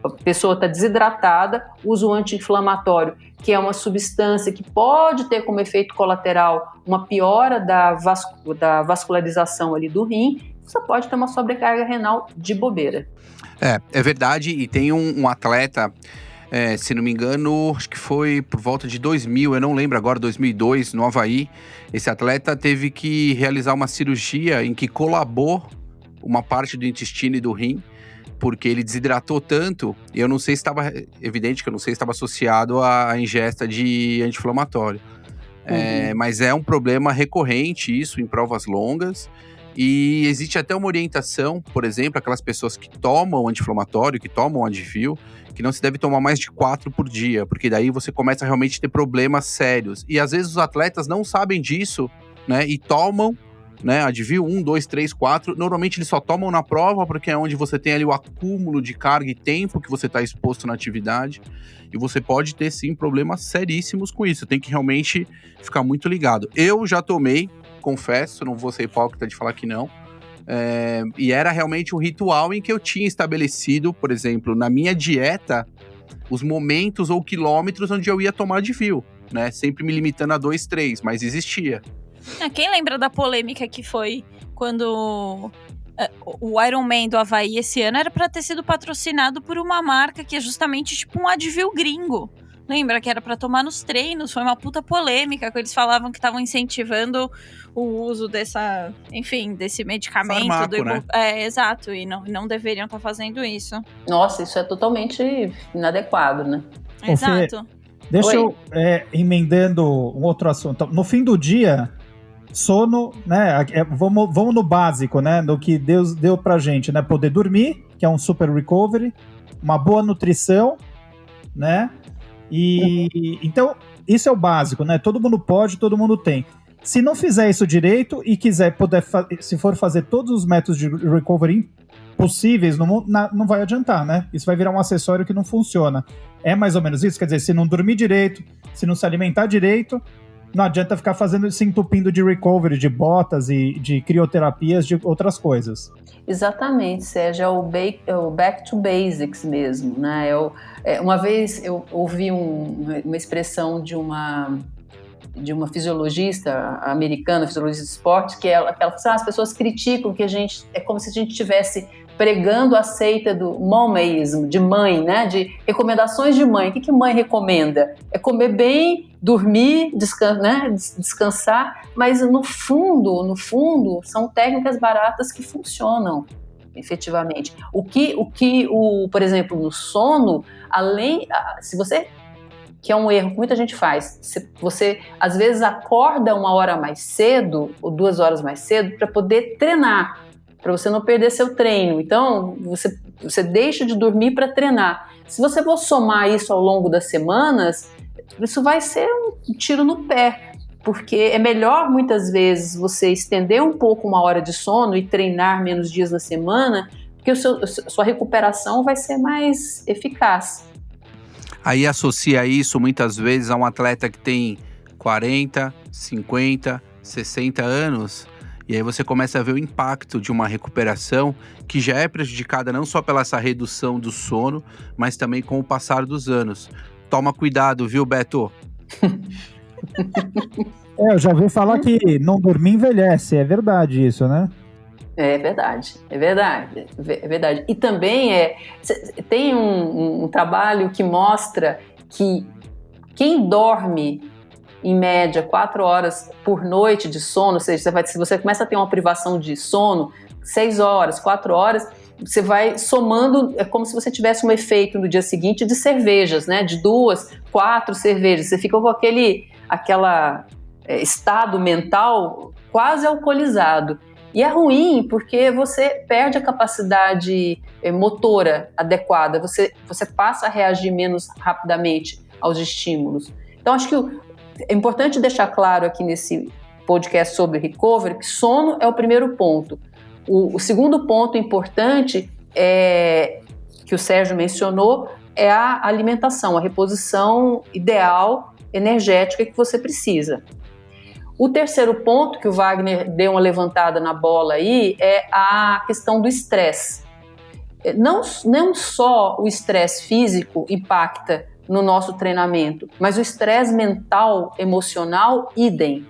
a pessoa está desidratada, usa o anti-inflamatório, que é uma substância que pode ter como efeito colateral uma piora da vascularização ali do rim, você pode ter uma sobrecarga renal de bobeira. É verdade, e tem um atleta, se não me engano, acho que foi por volta de 2000, eu não lembro agora, 2002, no Havaí. Esse atleta teve que realizar uma cirurgia em que colabou uma parte do intestino e do rim, porque ele desidratou tanto, e eu não sei se estava, evidente que eu não sei se estava associado à ingesta de anti-inflamatório. Mas é um problema recorrente isso em provas longas, e existe até uma orientação, por exemplo, aquelas pessoas que tomam anti-inflamatório, que tomam Advil, que não se deve tomar mais de 4 por dia, porque daí você começa a realmente ter problemas sérios. E às vezes os atletas não sabem disso, né, e tomam, né, Advil 1, 2, 3, 4, normalmente eles só tomam na prova, porque é onde você tem ali o acúmulo de carga e tempo que você está exposto na atividade, e você pode ter sim problemas seríssimos com isso, tem que realmente ficar muito ligado. Eu já tomei, confesso, não vou ser hipócrita de falar que não, e era realmente um ritual em que eu tinha estabelecido, por exemplo, na minha dieta, os momentos ou quilômetros onde eu ia tomar Advil, né, sempre me limitando a 2, 3, mas existia. Quem lembra da polêmica que foi quando o Ironman do Havaí esse ano era para ter sido patrocinado por uma marca que é justamente tipo um Advil gringo. Lembra que era para tomar nos treinos? Foi uma puta polêmica, que eles falavam que estavam incentivando o uso desse medicamento. Farmaco, né? Exato, e não deveriam estar fazendo isso. Nossa, isso é totalmente inadequado, né? Exato. Deixa eu emendando um outro assunto. No fim do dia, sono, né? Vamos no básico, né? Do que Deus deu pra gente, né? Poder dormir, que é um super recovery, uma boa nutrição, né? E então, isso é o básico, né? Todo mundo pode, todo mundo tem. Se não fizer isso direito e quiser se for fazer todos os métodos de recovery possíveis no mundo, não vai adiantar, né? Isso vai virar um acessório que não funciona. É mais ou menos isso? Quer dizer, se não dormir direito, se não se alimentar direito, não adianta ficar se entupindo de recovery, de botas e de crioterapias, de outras coisas. Exatamente, Sérgio, é o back to basics mesmo, né? Uma vez eu ouvi uma expressão de uma fisiologista americana, fisiologista de esporte, que ela falou assim, as pessoas criticam que é como se a gente estivesse pregando a seita do momaism, de mãe, né? De recomendações de mãe. O que mãe recomenda? É comer bem, dormir, descansar, mas no fundo, são técnicas baratas que funcionam efetivamente. Por exemplo, no sono, se você, que é um erro que muita gente faz, você às vezes acorda 1 hora mais cedo ou 2 horas mais cedo para poder treinar, para você não perder seu treino. Então, você deixa de dormir para treinar. Se você for somar isso ao longo das semanas, isso vai ser um tiro no pé, porque é melhor, muitas vezes, você estender um pouco 1 hora de sono e treinar menos dias na semana, porque sua recuperação vai ser mais eficaz. Aí associa isso, muitas vezes, a um atleta que tem 40, 50, 60 anos... E aí você começa a ver o impacto de uma recuperação que já é prejudicada não só pela essa redução do sono, mas também com o passar dos anos. Toma cuidado, viu, Beto? Eu já ouvi falar que não dormir envelhece, é verdade isso, né? É verdade. E também tem um trabalho que mostra que quem dorme em média 4 horas por noite de sono, ou seja, se você começa a ter uma privação de sono, 6 horas, 4 horas, você vai somando, é como se você tivesse um efeito no dia seguinte de cervejas, né? De 2, 4 cervejas. Você fica com aquele estado mental quase alcoolizado. E é ruim porque você perde a capacidade motora adequada, você passa a reagir menos rapidamente aos estímulos. Então, acho que é importante deixar claro aqui nesse podcast sobre recovery que sono é o primeiro ponto. O segundo ponto importante que o Sérgio mencionou é a alimentação, a reposição ideal energética que você precisa. O terceiro ponto, que o Wagner deu uma levantada na bola aí, é a questão do estresse. Não só o estresse físico impacta no nosso treinamento, mas o estresse mental, emocional, idem.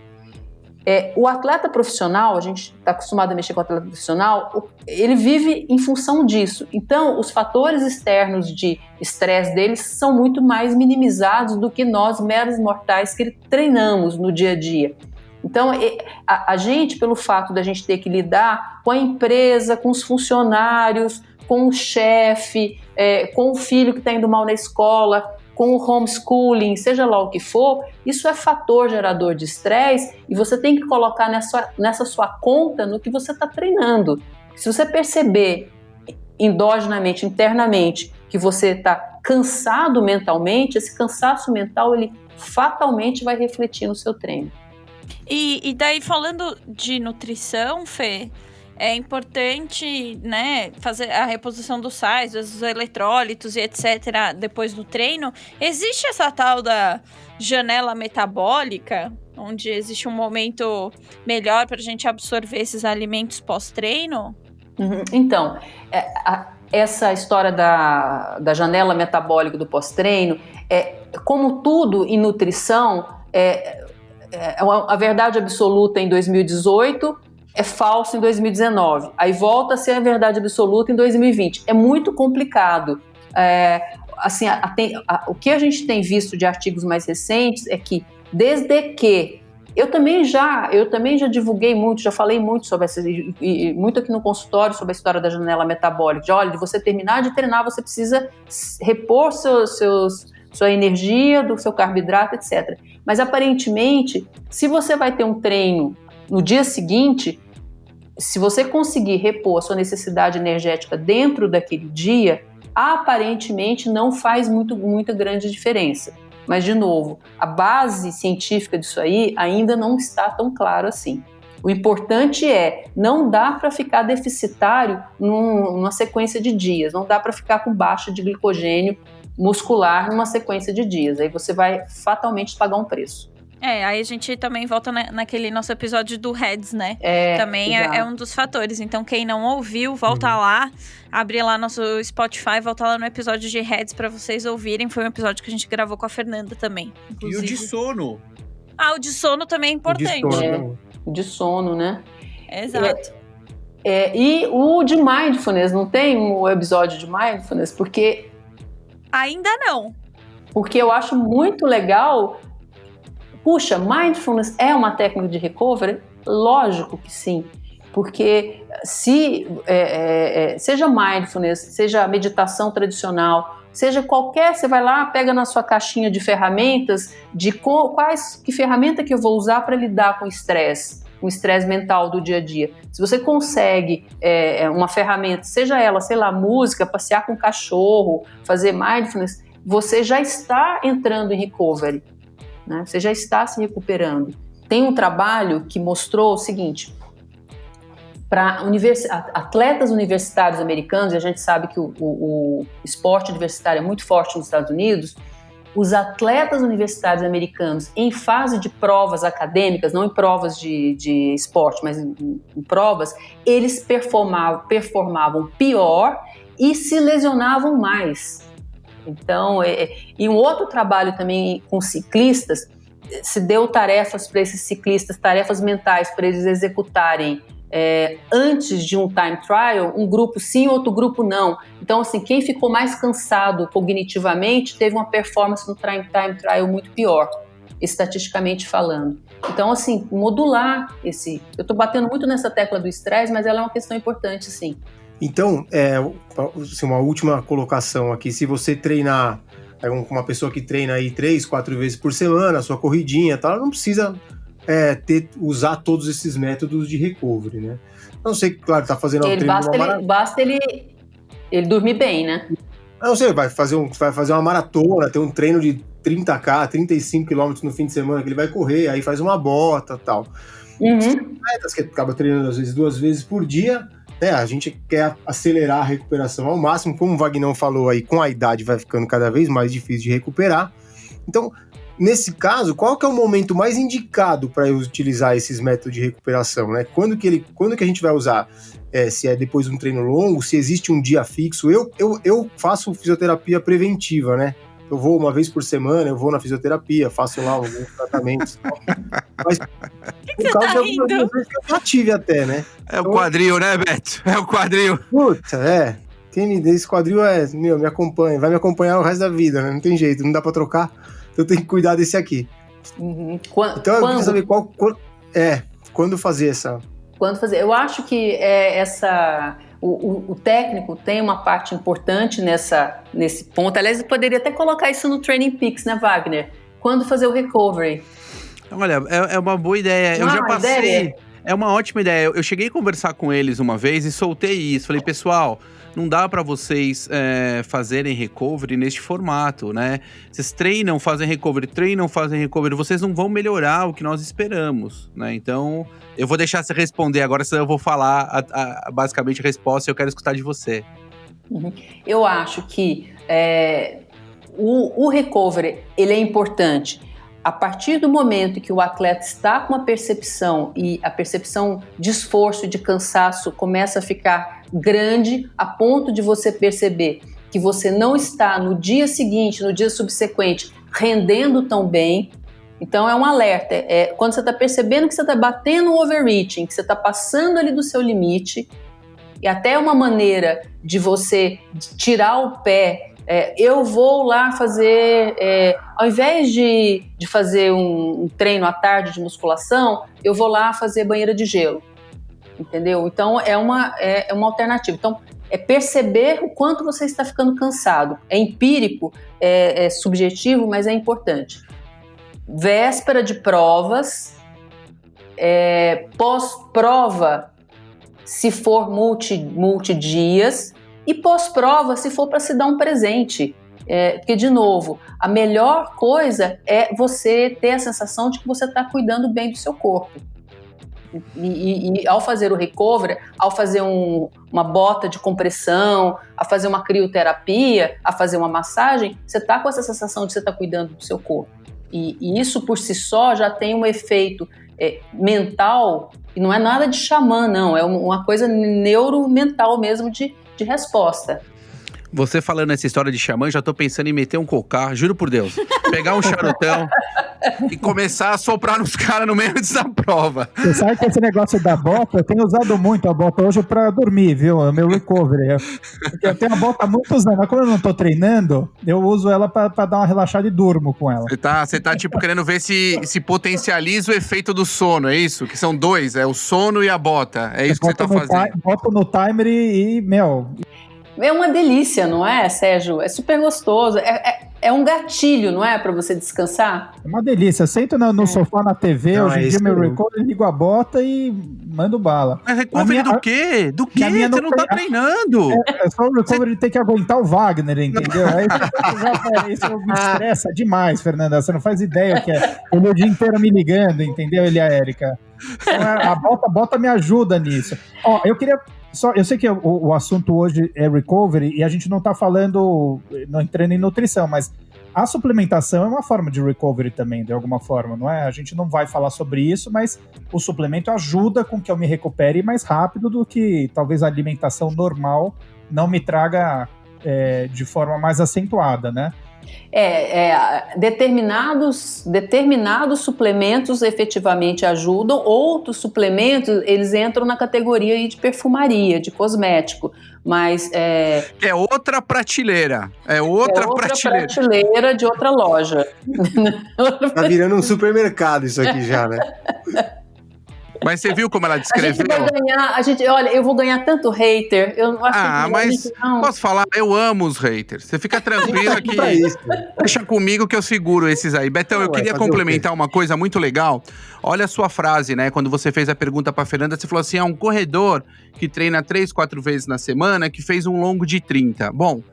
O atleta profissional, a gente está acostumado a mexer com o atleta profissional, ele vive em função disso. Então, os fatores externos de estresse deles são muito mais minimizados do que nós, meros mortais, que treinamos no dia a dia. Então, a gente, pelo fato da gente ter que lidar com a empresa, com os funcionários, com o chefe, com o filho que está indo mal na escola, com o homeschooling, seja lá o que for, isso é fator gerador de estresse e você tem que colocar nessa sua conta no que você está treinando. Se você perceber endogenamente, internamente, que você está cansado mentalmente, esse cansaço mental, ele fatalmente vai refletir no seu treino. E daí, falando de nutrição, Fê, é importante, né, fazer a reposição dos sais, dos eletrólitos e etc. depois do treino. Existe essa tal da janela metabólica, onde existe um momento melhor para a gente absorver esses alimentos pós-treino? Então, essa história da janela metabólica do pós-treino, como tudo em nutrição, a verdade absoluta em 2018 é falso em 2019. Aí volta a ser a verdade absoluta em 2020. É muito complicado. O que a gente tem visto de artigos mais recentes é que, desde que eu também já divulguei muito, já falei muito sobre muito aqui no consultório sobre a história da janela metabólica. Olha, de você terminar de treinar, você precisa repor sua energia, do seu carboidrato, etc. Mas aparentemente, se você vai ter um treino no dia seguinte, se você conseguir repor a sua necessidade energética dentro daquele dia, aparentemente não faz muita grande diferença. Mas, de novo, a base científica disso aí ainda não está tão clara assim. O importante não dá para ficar deficitário numa sequência de dias, não dá para ficar com baixa de glicogênio muscular numa sequência de dias. Aí você vai fatalmente pagar um preço. Aí a gente também volta naquele nosso episódio do Heads, né? Também é um dos fatores. Então, quem não ouviu, volta lá, abre lá nosso Spotify, volta lá no episódio de Heads pra vocês ouvirem. Foi um episódio que a gente gravou com a Fernanda também, inclusive. E o de sono? O de sono também é importante. O de sono, né? Exato. E o de Mindfulness, não tem um episódio de Mindfulness? Porque ainda não. Porque eu acho muito legal. Puxa, Mindfulness é uma técnica de recovery? Lógico que sim. Porque seja Mindfulness, seja meditação tradicional, seja qualquer, você vai lá, pega na sua caixinha de ferramentas, que ferramenta que eu vou usar para lidar com o estresse mental do dia a dia. Se você consegue uma ferramenta, seja ela, sei lá, música, passear com o cachorro, fazer Mindfulness, você já está entrando em recovery, né? Você já está se recuperando. Tem um trabalho que mostrou o seguinte: para atletas universitários americanos, e a gente sabe que o esporte universitário é muito forte nos Estados Unidos, os atletas universitários americanos, em fase de provas acadêmicas, não em provas de esporte, mas em provas, eles performavam pior e se lesionavam mais. Então, e um outro trabalho também com ciclistas, se deu tarefas para esses ciclistas, tarefas mentais para eles executarem antes de um time trial, um grupo sim, outro grupo não. Então, assim, quem ficou mais cansado cognitivamente teve uma performance no time trial muito pior, estatisticamente falando. Então, assim, modular esse... Eu estou batendo muito nessa tecla do estresse, mas ela é uma questão importante, sim. Então, assim, uma última colocação aqui, se você treinar, uma pessoa que treina aí 3, 4 vezes por semana, a sua corridinha, tal, não precisa usar todos esses métodos de recovery, né? Eu não sei, claro, tá fazendo um treino basta ele dormir bem, né? Não sei, vai fazer uma maratona, tem um treino de 30K, 35 km no fim de semana que ele vai correr, aí faz uma bota, tal. Metas que acaba treinando às vezes 2 vezes por dia, né? A gente quer acelerar a recuperação ao máximo, como o Vagnão falou aí, com a idade vai ficando cada vez mais difícil de recuperar. Então, nesse caso, qual que é o momento mais indicado para eu utilizar esses métodos de recuperação, né? Quando que a gente vai usar? Se é depois de um treino longo, se existe um dia fixo. Eu faço fisioterapia preventiva, né? Eu vou uma vez por semana, eu vou na fisioterapia, faço lá alguns tratamentos. Mas por causa de algumas vezes que eu já tive até, né? É o quadril, né, Beto? É o quadril. Puta, quem me deu esse quadril me acompanha, vai me acompanhar o resto da vida, né? Não tem jeito, não dá pra trocar. Então eu tenho que cuidar desse aqui. Então eu queria saber quando fazer essa... Quando fazer? Eu acho que o técnico tem uma parte importante nesse ponto. Aliás, eu poderia até colocar isso no Training Peaks, né, Wagner? Quando fazer o recovery. Olha, é uma boa ideia. Eu já passei. É uma ótima ideia. Eu cheguei a conversar com eles uma vez e soltei isso. Falei, pessoal, não dá para vocês fazerem recovery neste formato, né? Vocês treinam, fazem recovery, vocês não vão melhorar o que nós esperamos, né? Então, eu vou deixar você responder agora, senão eu vou falar basicamente a resposta e eu quero escutar de você. Eu acho que o recovery, ele é importante. A partir do momento que o atleta está com uma percepção e a percepção de esforço e de cansaço começa a ficar grande a ponto de você perceber que você não está no dia seguinte, no dia subsequente, rendendo tão bem. Então é um alerta, quando você está percebendo que você está batendo o overreaching, que você está passando ali do seu limite, e até uma maneira de você tirar o pé. Eu vou lá fazer, ao invés de fazer um treino à tarde de musculação, eu vou lá fazer banheira de gelo, entendeu? Então é uma alternativa. Então é perceber o quanto você está ficando cansado. É empírico, é subjetivo, mas é importante. Véspera de provas, pós-prova, se for multidias, e pós-prova, se for para se dar um presente. Porque, de novo, a melhor coisa é você ter a sensação de que você está cuidando bem do seu corpo. E ao fazer o recovery, ao fazer uma bota de compressão, a fazer uma crioterapia, a fazer uma massagem, você está com essa sensação de que você está cuidando do seu corpo. E isso por si só já tem um efeito mental, e não é nada de xamã, não, é uma coisa neuromental mesmo de resposta. Você falando essa história de xamã, já tô pensando em meter um cocar, juro por Deus. Pegar um charutão e começar a soprar nos caras no meio dessa prova. Você sabe que esse negócio da bota, eu tenho usado muito a bota hoje pra dormir, viu? É o meu recovery. Porque eu tenho a bota há muitos anos, mas como eu não tô treinando, eu uso ela pra dar uma relaxada e durmo com ela. Você tá tipo querendo ver se potencializa o efeito do sono, é isso? Que são dois, é o sono e a bota. É isso que você tá fazendo. Boto no timer e É uma delícia, não é, Sérgio? É super gostoso. É um gatilho, não é, para você descansar? É uma delícia. Eu sento no sofá na TV, hoje em dia meu recovery, ligo a bota e mando bala. Mas recovery do quê? Do quê? Você não tá treinando. É só o recovery de ter que aguentar o Wagner, entendeu? Aí isso me estressa demais, Fernanda. Você não faz ideia que é. Ele o dia inteiro me ligando, entendeu? Ele e a Érica. Então, a bota me ajuda nisso. Ó, eu queria... eu sei que o assunto hoje é recovery e a gente não tá falando, não entrando em nutrição, mas a suplementação é uma forma de recovery também, de alguma forma, não é? A gente não vai falar sobre isso, mas o suplemento ajuda com que eu me recupere mais rápido do que talvez a alimentação normal não me traga de forma mais acentuada, né? Determinados suplementos efetivamente ajudam, outros suplementos, eles entram na categoria aí de perfumaria, de cosmético, mas... É outra prateleira, outra prateleira de outra loja. Tá virando um supermercado isso aqui já, né? Mas você viu como ela descreveu? A gente vai ganhar, olha, eu vou ganhar tanto hater, eu não acho que mas não. Posso falar? Eu amo os haters. Você fica tranquila que deixa comigo que eu seguro esses aí. Betão, eu queria complementar uma coisa muito legal. Olha a sua frase, né? Quando você fez a pergunta pra Fernanda, você falou assim, um corredor que treina 3-4 vezes na semana, que fez um longo de 30. Bom,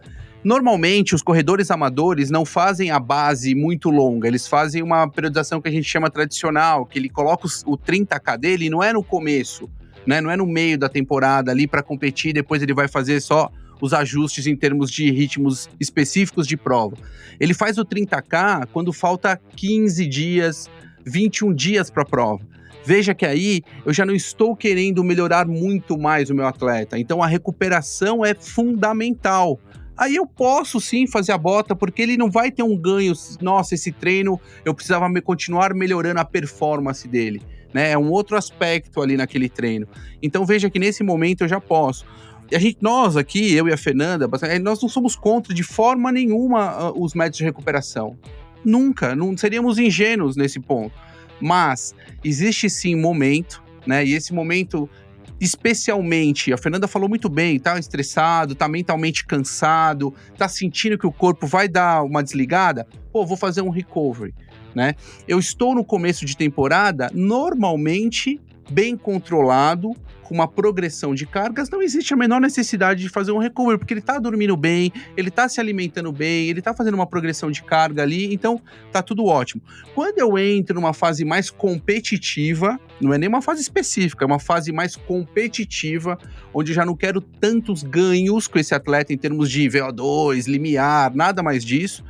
normalmente, os corredores amadores não fazem a base muito longa, eles fazem uma periodização que a gente chama tradicional, que ele coloca o 30K dele, não é no começo, né? Não é no meio da temporada ali para competir, depois ele vai fazer só os ajustes em termos de ritmos específicos de prova. Ele faz o 30K quando falta 15 dias, 21 dias para a prova. Veja que aí eu já não estou querendo melhorar muito mais o meu atleta, então a recuperação é fundamental. Aí eu posso sim fazer a bota, porque ele não vai ter um ganho, nossa, esse treino eu precisava continuar melhorando a performance dele, né? É um outro aspecto ali naquele treino. Então veja que nesse momento eu já posso. Nós aqui, eu e a Fernanda, nós não somos contra de forma nenhuma os métodos de recuperação. Nunca, não seríamos ingênuos nesse ponto. Mas existe sim momento, né? E esse momento... Especialmente, a Fernanda falou muito bem, tá estressado, tá mentalmente cansado, tá sentindo que o corpo vai dar uma desligada, vou fazer um recovery, né? Eu estou no começo de temporada, normalmente bem controlado, com uma progressão de cargas, não existe a menor necessidade de fazer um recovery, porque ele tá dormindo bem, ele tá se alimentando bem, ele tá fazendo uma progressão de carga ali, então tá tudo ótimo. Quando eu entro numa fase mais competitiva, não é nem uma fase específica, é uma fase mais competitiva, onde eu já não quero tantos ganhos com esse atleta em termos de VO2, limiar, nada mais disso,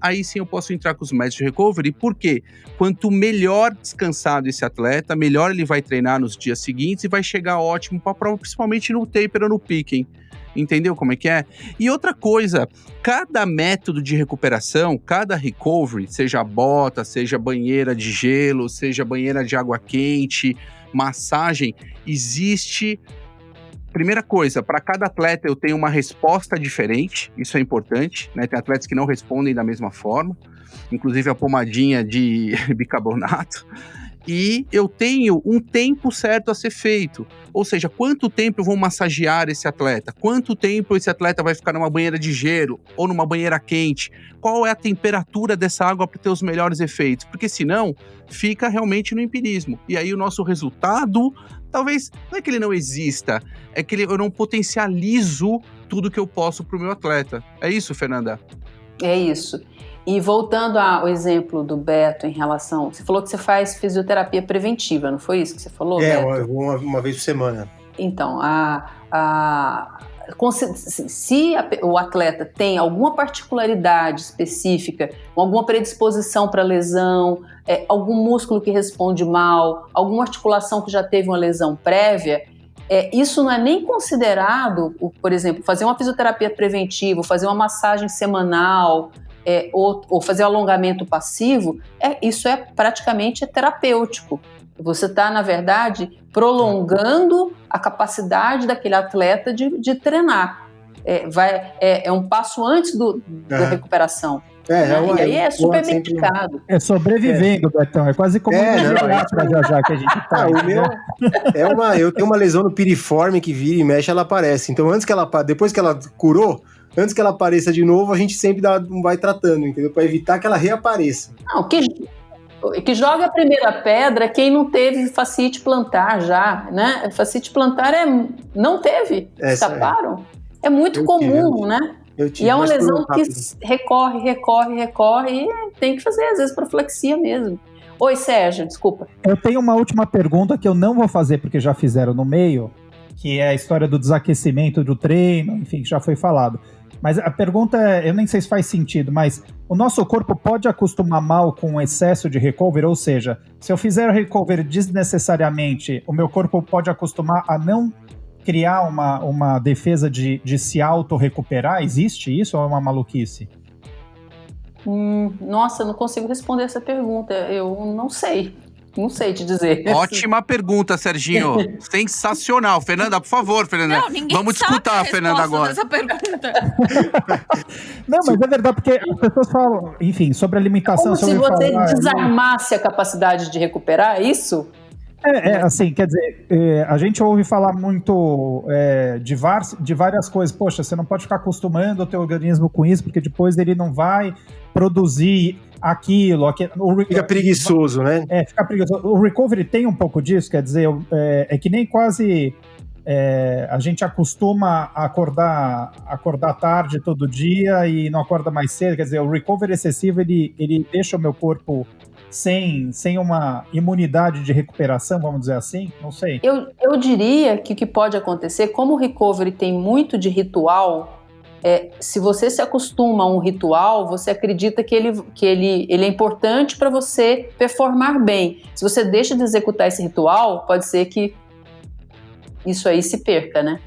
aí sim eu posso entrar com os métodos de recovery, porque quanto melhor descansado esse atleta, melhor ele vai treinar nos dias seguintes e vai chegar ótimo para a prova, principalmente no taper ou no picking. Entendeu como é que é? E outra coisa, cada método de recuperação, cada recovery, seja bota, seja banheira de gelo, seja banheira de água quente, massagem, existe... Primeira coisa, para cada atleta eu tenho uma resposta diferente, isso é importante, né? Tem atletas que não respondem da mesma forma, inclusive a pomadinha de bicarbonato, e eu tenho um tempo certo a ser feito, ou seja, quanto tempo eu vou massagear esse atleta, quanto tempo esse atleta vai ficar numa banheira de gelo ou numa banheira quente, qual é a temperatura dessa água para ter os melhores efeitos, porque senão fica realmente no empirismo, e aí o nosso resultado... Talvez, não é que ele não exista, é que eu não potencializo tudo que eu posso para o meu atleta. É isso, Fernanda? É isso. E voltando ao exemplo do Beto em relação... Você falou que você faz fisioterapia preventiva, não foi isso que você falou, Beto? Uma vez por semana. Então, se o atleta tem alguma particularidade específica, alguma predisposição para lesão, algum músculo que responde mal, alguma articulação que já teve uma lesão prévia, isso não é nem considerado, por exemplo, fazer uma fisioterapia preventiva, fazer uma massagem semanal, ou fazer alongamento passivo, isso é praticamente terapêutico. Você está, na verdade, prolongando a capacidade daquele atleta de treinar. É um passo antes da recuperação. E aí é super bem indicado. É sobrevivendo, Betão. É quase como já que a gente tá. Eu tenho uma lesão no piriforme que vira e mexe, ela aparece. Então, depois que ela curou, antes que ela apareça de novo, a gente sempre vai tratando, entendeu? Para evitar que ela reapareça. Não, que joga a primeira pedra quem não teve fascite plantar já, né? Fascite plantar não teve, escaparam. É muito comum, né? E é uma lesão que recorre e tem que fazer, às vezes, profilaxia mesmo. Oi, Sérgio, desculpa. Eu tenho uma última pergunta que eu não vou fazer porque já fizeram no meio, que é a história do desaquecimento do treino, enfim, que já foi falado. Mas a pergunta eu nem sei se faz sentido, mas o nosso corpo pode acostumar mal com o excesso de recovery? Ou seja, se eu fizer recovery desnecessariamente, o meu corpo pode acostumar a não criar uma defesa de se auto-recuperar? Existe isso ou é uma maluquice? Nossa, eu não consigo responder essa pergunta. Eu não sei. Não sei te dizer. Ótima pergunta, Serginho. Sensacional. Fernanda, por favor, Fernanda. Vamos disputar, Fernanda, agora. Dessa pergunta. Não, mas é verdade, porque as pessoas falam, enfim, sobre alimentação. Como se você desarmasse a capacidade de recuperar, é isso? Assim, quer dizer, a gente ouve falar muito de várias coisas. Poxa, você não pode ficar acostumando o teu organismo com isso, porque depois ele não vai produzir aquilo. Fica preguiçoso, né? Fica preguiçoso. O recovery tem um pouco disso, quer dizer, é que nem quase a gente acostuma a acordar tarde todo dia e não acorda mais cedo. Quer dizer, o recovery excessivo, ele deixa o meu corpo sem uma imunidade de recuperação, vamos dizer assim? Não sei. Eu diria que o que pode acontecer, como o recovery tem muito de ritual, se você se acostuma a um ritual, você acredita que ele é importante para você performar bem. Se você deixa de executar esse ritual, pode ser que isso aí se perca, né?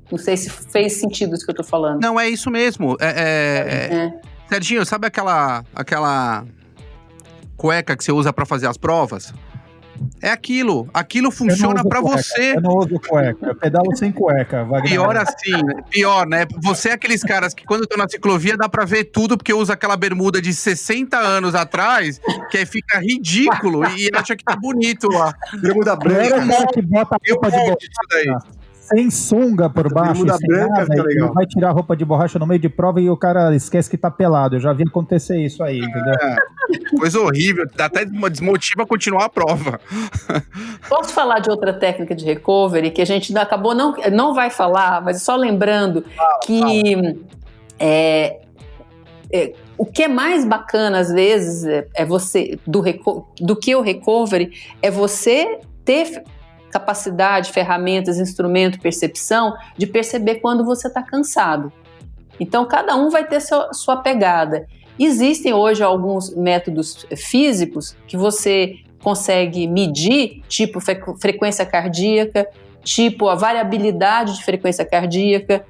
Não sei se fez sentido isso que eu tô falando. Não, é isso mesmo. Serginho, sabe aquela cueca que você usa pra fazer as provas? É aquilo funciona pra você. Eu não uso cueca, eu pedalo sem cueca. Pior, né? Você é aqueles caras que quando estão na ciclovia dá pra ver tudo porque usa aquela bermuda de 60 anos atrás, que aí fica ridículo e acha que tá bonito lá. Bermuda branca. Que bota a roupa de borracha sem sunga por baixo, sem branca, nada, ele vai tirar a roupa de borracha no meio de prova e o cara esquece que tá pelado. Eu já vi acontecer isso aí, entendeu? Coisa horrível, até desmotiva a continuar a prova. Posso falar de outra técnica de recovery que a gente acabou não vai falar, mas só lembrando que o que é mais bacana às vezes é você do que o recovery é você ter capacidade, ferramentas, instrumento, percepção de perceber quando você está cansado. Então cada um vai ter sua pegada. Existem hoje alguns métodos físicos que você consegue medir, tipo frequência cardíaca, tipo a variabilidade de frequência cardíaca,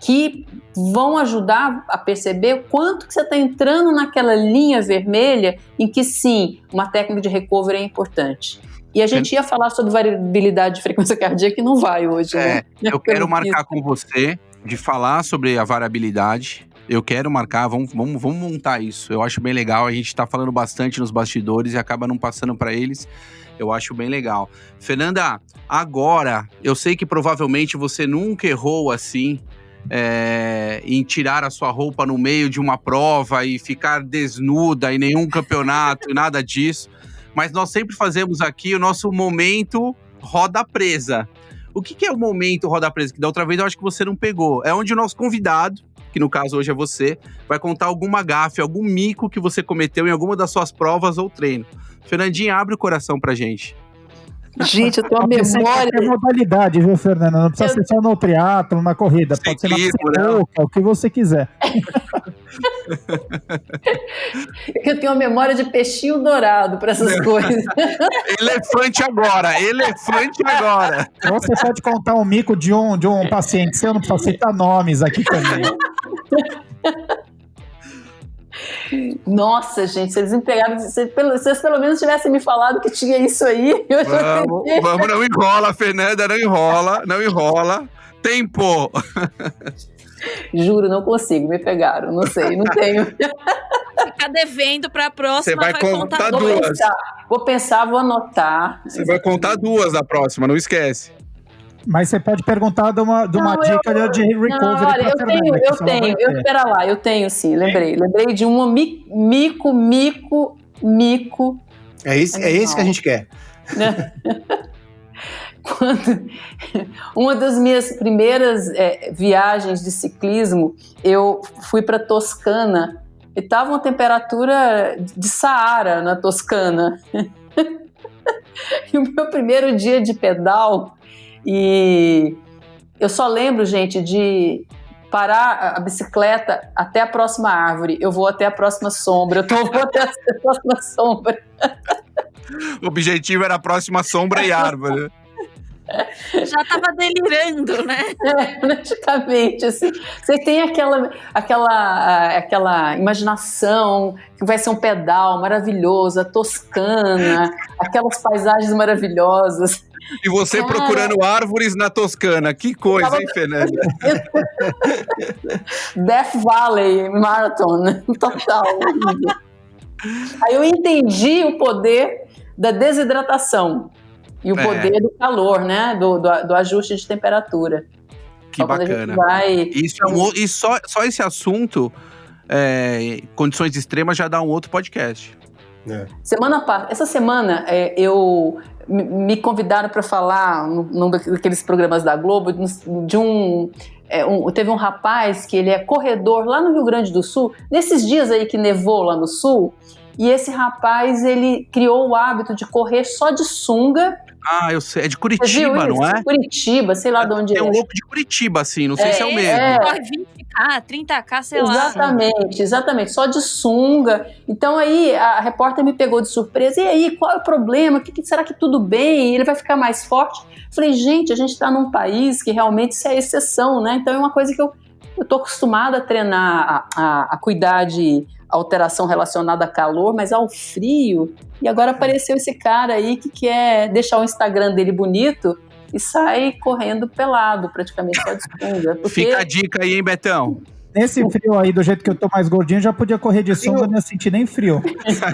que vão ajudar a perceber o quanto que você está entrando naquela linha vermelha em que sim, uma técnica de recovery é importante. E a gente ia falar sobre variabilidade de frequência cardíaca e não vai hoje, né? Eu quero marcar com você de falar sobre a variabilidade. Eu quero marcar, vamos montar isso. Eu acho bem legal, a gente tá falando bastante nos bastidores e acaba não passando para eles. Eu acho bem legal. Fernanda, agora, eu sei que provavelmente você nunca errou assim, em tirar a sua roupa no meio de uma prova e ficar desnuda em nenhum campeonato, nada disso. Mas nós sempre fazemos aqui o nosso momento roda presa. O que é o momento roda presa? Que da outra vez eu acho que você não pegou. É onde o nosso convidado, que no caso hoje é você, vai contar alguma gafe, algum mico que você cometeu em alguma das suas provas ou treino. Fernandinha, abre o coração pra gente. Gente, eu tenho uma memória. Tem modalidade, viu, Fernanda? Não precisa ser só no triatlo, na corrida. Pode ser na sinuca, o que você quiser. Eu tenho uma memória de peixinho dourado para essas coisas. Elefante agora. Você pode contar um mico de um paciente seu, não precisa citar nomes aqui também. Nossa, gente, se eles me pegaram, se vocês pelo menos tivessem me falado que tinha isso aí, eu já teria. Vamos, não enrola, Fernanda, não enrola. Tempo! Juro, não consigo, me pegaram, não sei, não tenho. Ficar devendo pra próxima, Você vai contar duas. Vou pensar, vou anotar. Você vai contar duas na próxima, não esquece. Mas você pode perguntar de uma dica de recovery. Não, olha, espera lá, eu tenho sim, lembrei de uma mico. É esse que a gente quer. Quando uma das minhas primeiras viagens de ciclismo, eu fui para Toscana e estava uma temperatura de Saara na Toscana. E o meu primeiro dia de pedal, e eu só lembro, gente, de parar a bicicleta até a próxima árvore. Eu vou até a próxima sombra. Eu vou até a próxima sombra. O objetivo era a próxima sombra e árvore. Já tava delirando, né? Praticamente, assim. Você tem aquela imaginação que vai ser um pedal maravilhoso, a Toscana, aquelas paisagens maravilhosas. E você procurando árvores na Toscana. Que coisa, hein, Fernanda? Death Valley Marathon, total. Aí eu entendi o poder da desidratação e o poder do calor, né? Do ajuste de temperatura. Que bacana. Só esse assunto, condições extremas, já dá um outro podcast. Essa semana me convidaram para falar num daqueles programas da Globo teve um rapaz que ele é corredor lá no Rio Grande do Sul, nesses dias aí que nevou lá no sul, e esse rapaz ele criou o hábito de correr só de sunga. Ah, eu sei, é de Curitiba, não é? Curitiba, sei lá de onde é. Tem um louco de Curitiba, assim, não sei se é o mesmo. Corre 20k, 30k, sei lá. Exatamente, só de sunga. Então aí a repórter me pegou de surpresa. E aí, qual é o problema? Será que tudo bem? Ele vai ficar mais forte? Falei, gente, a gente está num país que realmente isso é exceção, né? Então é uma coisa que eu tô acostumada a treinar, a cuidar de alteração relacionada a calor, mas ao frio. E agora apareceu esse cara aí que quer deixar o Instagram dele bonito e sai correndo pelado, praticamente só de sunga. Fica a dica aí, hein, Betão? Nesse frio aí, do jeito que eu tô mais gordinho, já podia correr de sunga, não ia sentir nem frio.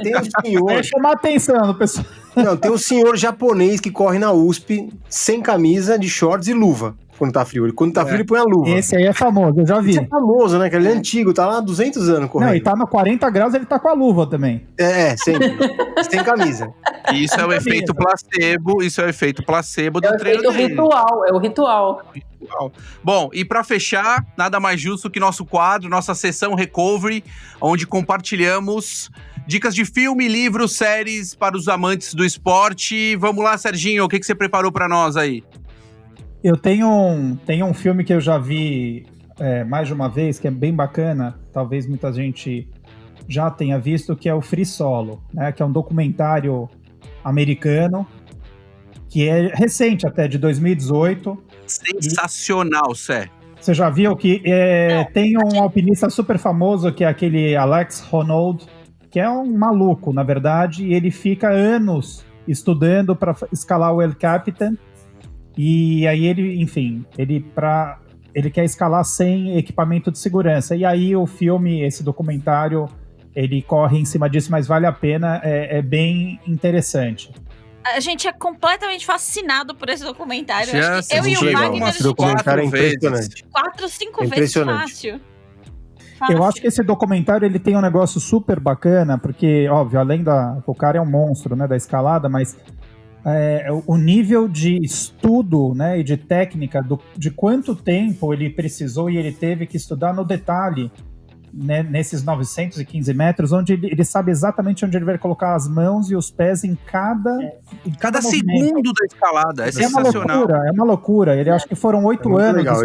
Tem um senhor... Vai chamar atenção, pessoal. Não, tem um senhor japonês que corre na USP sem camisa, de shorts e luva. Quando tá frio. Quando tá frio, ele põe a luva. Esse aí é famoso, eu já vi. Esse é famoso, né? Que ele é antigo, tá lá há 200 anos correndo. Não, e tá no 40 graus, ele tá com a luva também. Sempre. Sem camisa. Isso é o efeito placebo, do treino dele. É o ritual. Bom, e pra fechar, nada mais justo que nosso quadro, nossa sessão Recovery, onde compartilhamos dicas de filme, livros, séries para os amantes do esporte. Vamos lá, Serginho, o que você preparou pra nós aí? Eu tenho um filme que eu já vi mais de uma vez, que é bem bacana, talvez muita gente já tenha visto, que é o Free Solo, né? Que é um documentário americano, que é recente até, de 2018. Sensacional, Sé. Você já viu que tem um alpinista super famoso, que é aquele Alex Honnold, que é um maluco, na verdade, e ele fica anos estudando para escalar o El Capitan. E aí ele quer escalar sem equipamento de segurança. E aí o filme, esse documentário, ele corre em cima disso, mas vale a pena, é bem interessante. A gente é completamente fascinado por esse documentário. Já, acho que eu e o Wagner... Esse documentário é impressionante. 4, 5 vezes fácil. Eu acho que esse documentário ele tem um negócio super bacana, porque, óbvio, além o cara é um monstro, né, da escalada, mas o nível de estudo, né, e de técnica de quanto tempo ele precisou e ele teve que estudar no detalhe né, nesses 915 metros, onde ele sabe exatamente onde ele vai colocar as mãos e os pés em cada segundo da escalada. É sensacional. É uma loucura. Ele acho que foram 8 anos. Legal,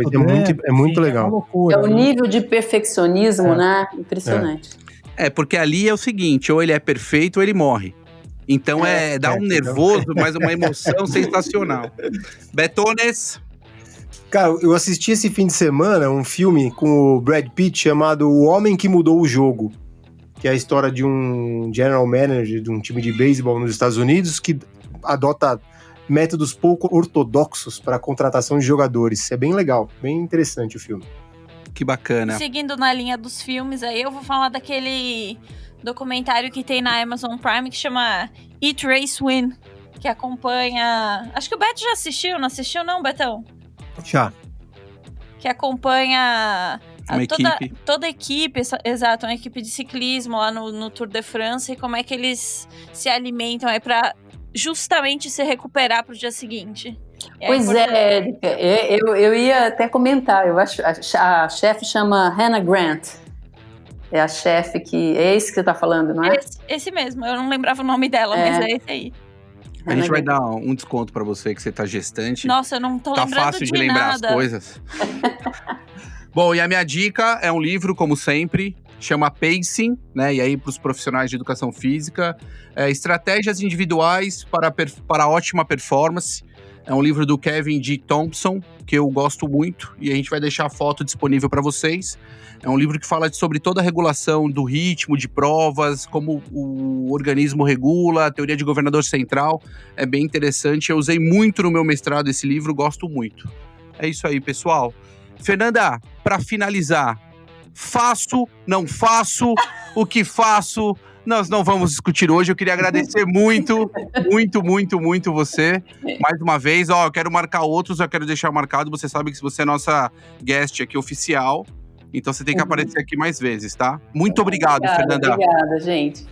é muito legal. É uma loucura. É o nível de perfeccionismo, né? Impressionante. Porque ali é o seguinte, ou ele é perfeito ou ele morre. Então dá um nervoso, mas uma emoção sensacional. Betones. Cara, eu assisti esse fim de semana um filme com o Brad Pitt chamado O Homem que Mudou o Jogo, que é a história de um general manager de um time de beisebol nos Estados Unidos que adota métodos pouco ortodoxos para a contratação de jogadores. É bem legal, bem interessante o filme. Que bacana. Seguindo na linha dos filmes, aí eu vou falar daquele documentário que tem na Amazon Prime que chama Eat, Race, Win, que acompanha... Acho que o Beto já assistiu, não assistiu não, Betão? Já. Que acompanha toda a equipe, exato, uma equipe de ciclismo lá no Tour de France, e como é que eles se alimentam aí pra justamente se recuperar pro dia seguinte. Pois é, Érica, eu ia até comentar, eu acho, a chefe chama Hannah Grant, é a chefe que, é esse que você tá falando, não é? Esse mesmo, eu não lembrava o nome dela, mas é esse aí. A gente vai dar um desconto pra você que você tá gestante. Nossa, eu não tô lembrando de nada. Tá fácil de lembrar as coisas. Bom, e a minha dica é um livro, como sempre, chama Pacing, né? E aí pros profissionais de educação física, estratégias individuais para ótima performance. É um livro do Kevin D. Thompson, que eu gosto muito, e a gente vai deixar a foto disponível para vocês. É um livro que fala sobre toda a regulação do ritmo de provas, como o organismo regula, a teoria de governador central. É bem interessante, eu usei muito no meu mestrado esse livro, gosto muito. É isso aí, pessoal. Fernanda, para finalizar, faço, não faço, o que faço... Nós não vamos discutir hoje, eu queria agradecer muito você, mais uma vez, eu quero marcar outros, eu quero deixar marcado, você sabe que você é nossa guest aqui oficial, então você tem que aparecer aqui mais vezes, tá? Muito obrigado, Fernanda. Obrigada, gente.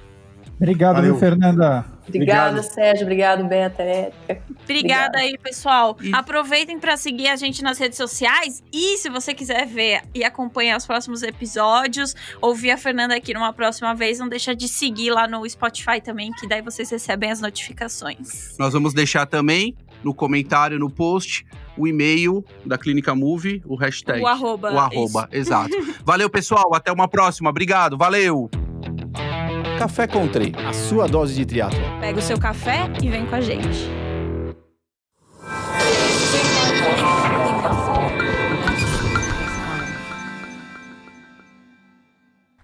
Obrigado, viu, Fernanda? Obrigada, Sérgio. Obrigado, Beta, Érica. Obrigada aí, pessoal. Aproveitem para seguir a gente nas redes sociais. E se você quiser ver e acompanhar os próximos episódios, ouvir a Fernanda aqui numa próxima vez, não deixa de seguir lá no Spotify também, que daí vocês recebem as notificações. Nós vamos deixar também no comentário, no post, o e-mail da Clínica Move, o hashtag. O arroba. Exato. Valeu, pessoal. Até uma próxima. Obrigado. Valeu. Café Country, a sua dose de triatlon. Pega o seu café e vem com a gente.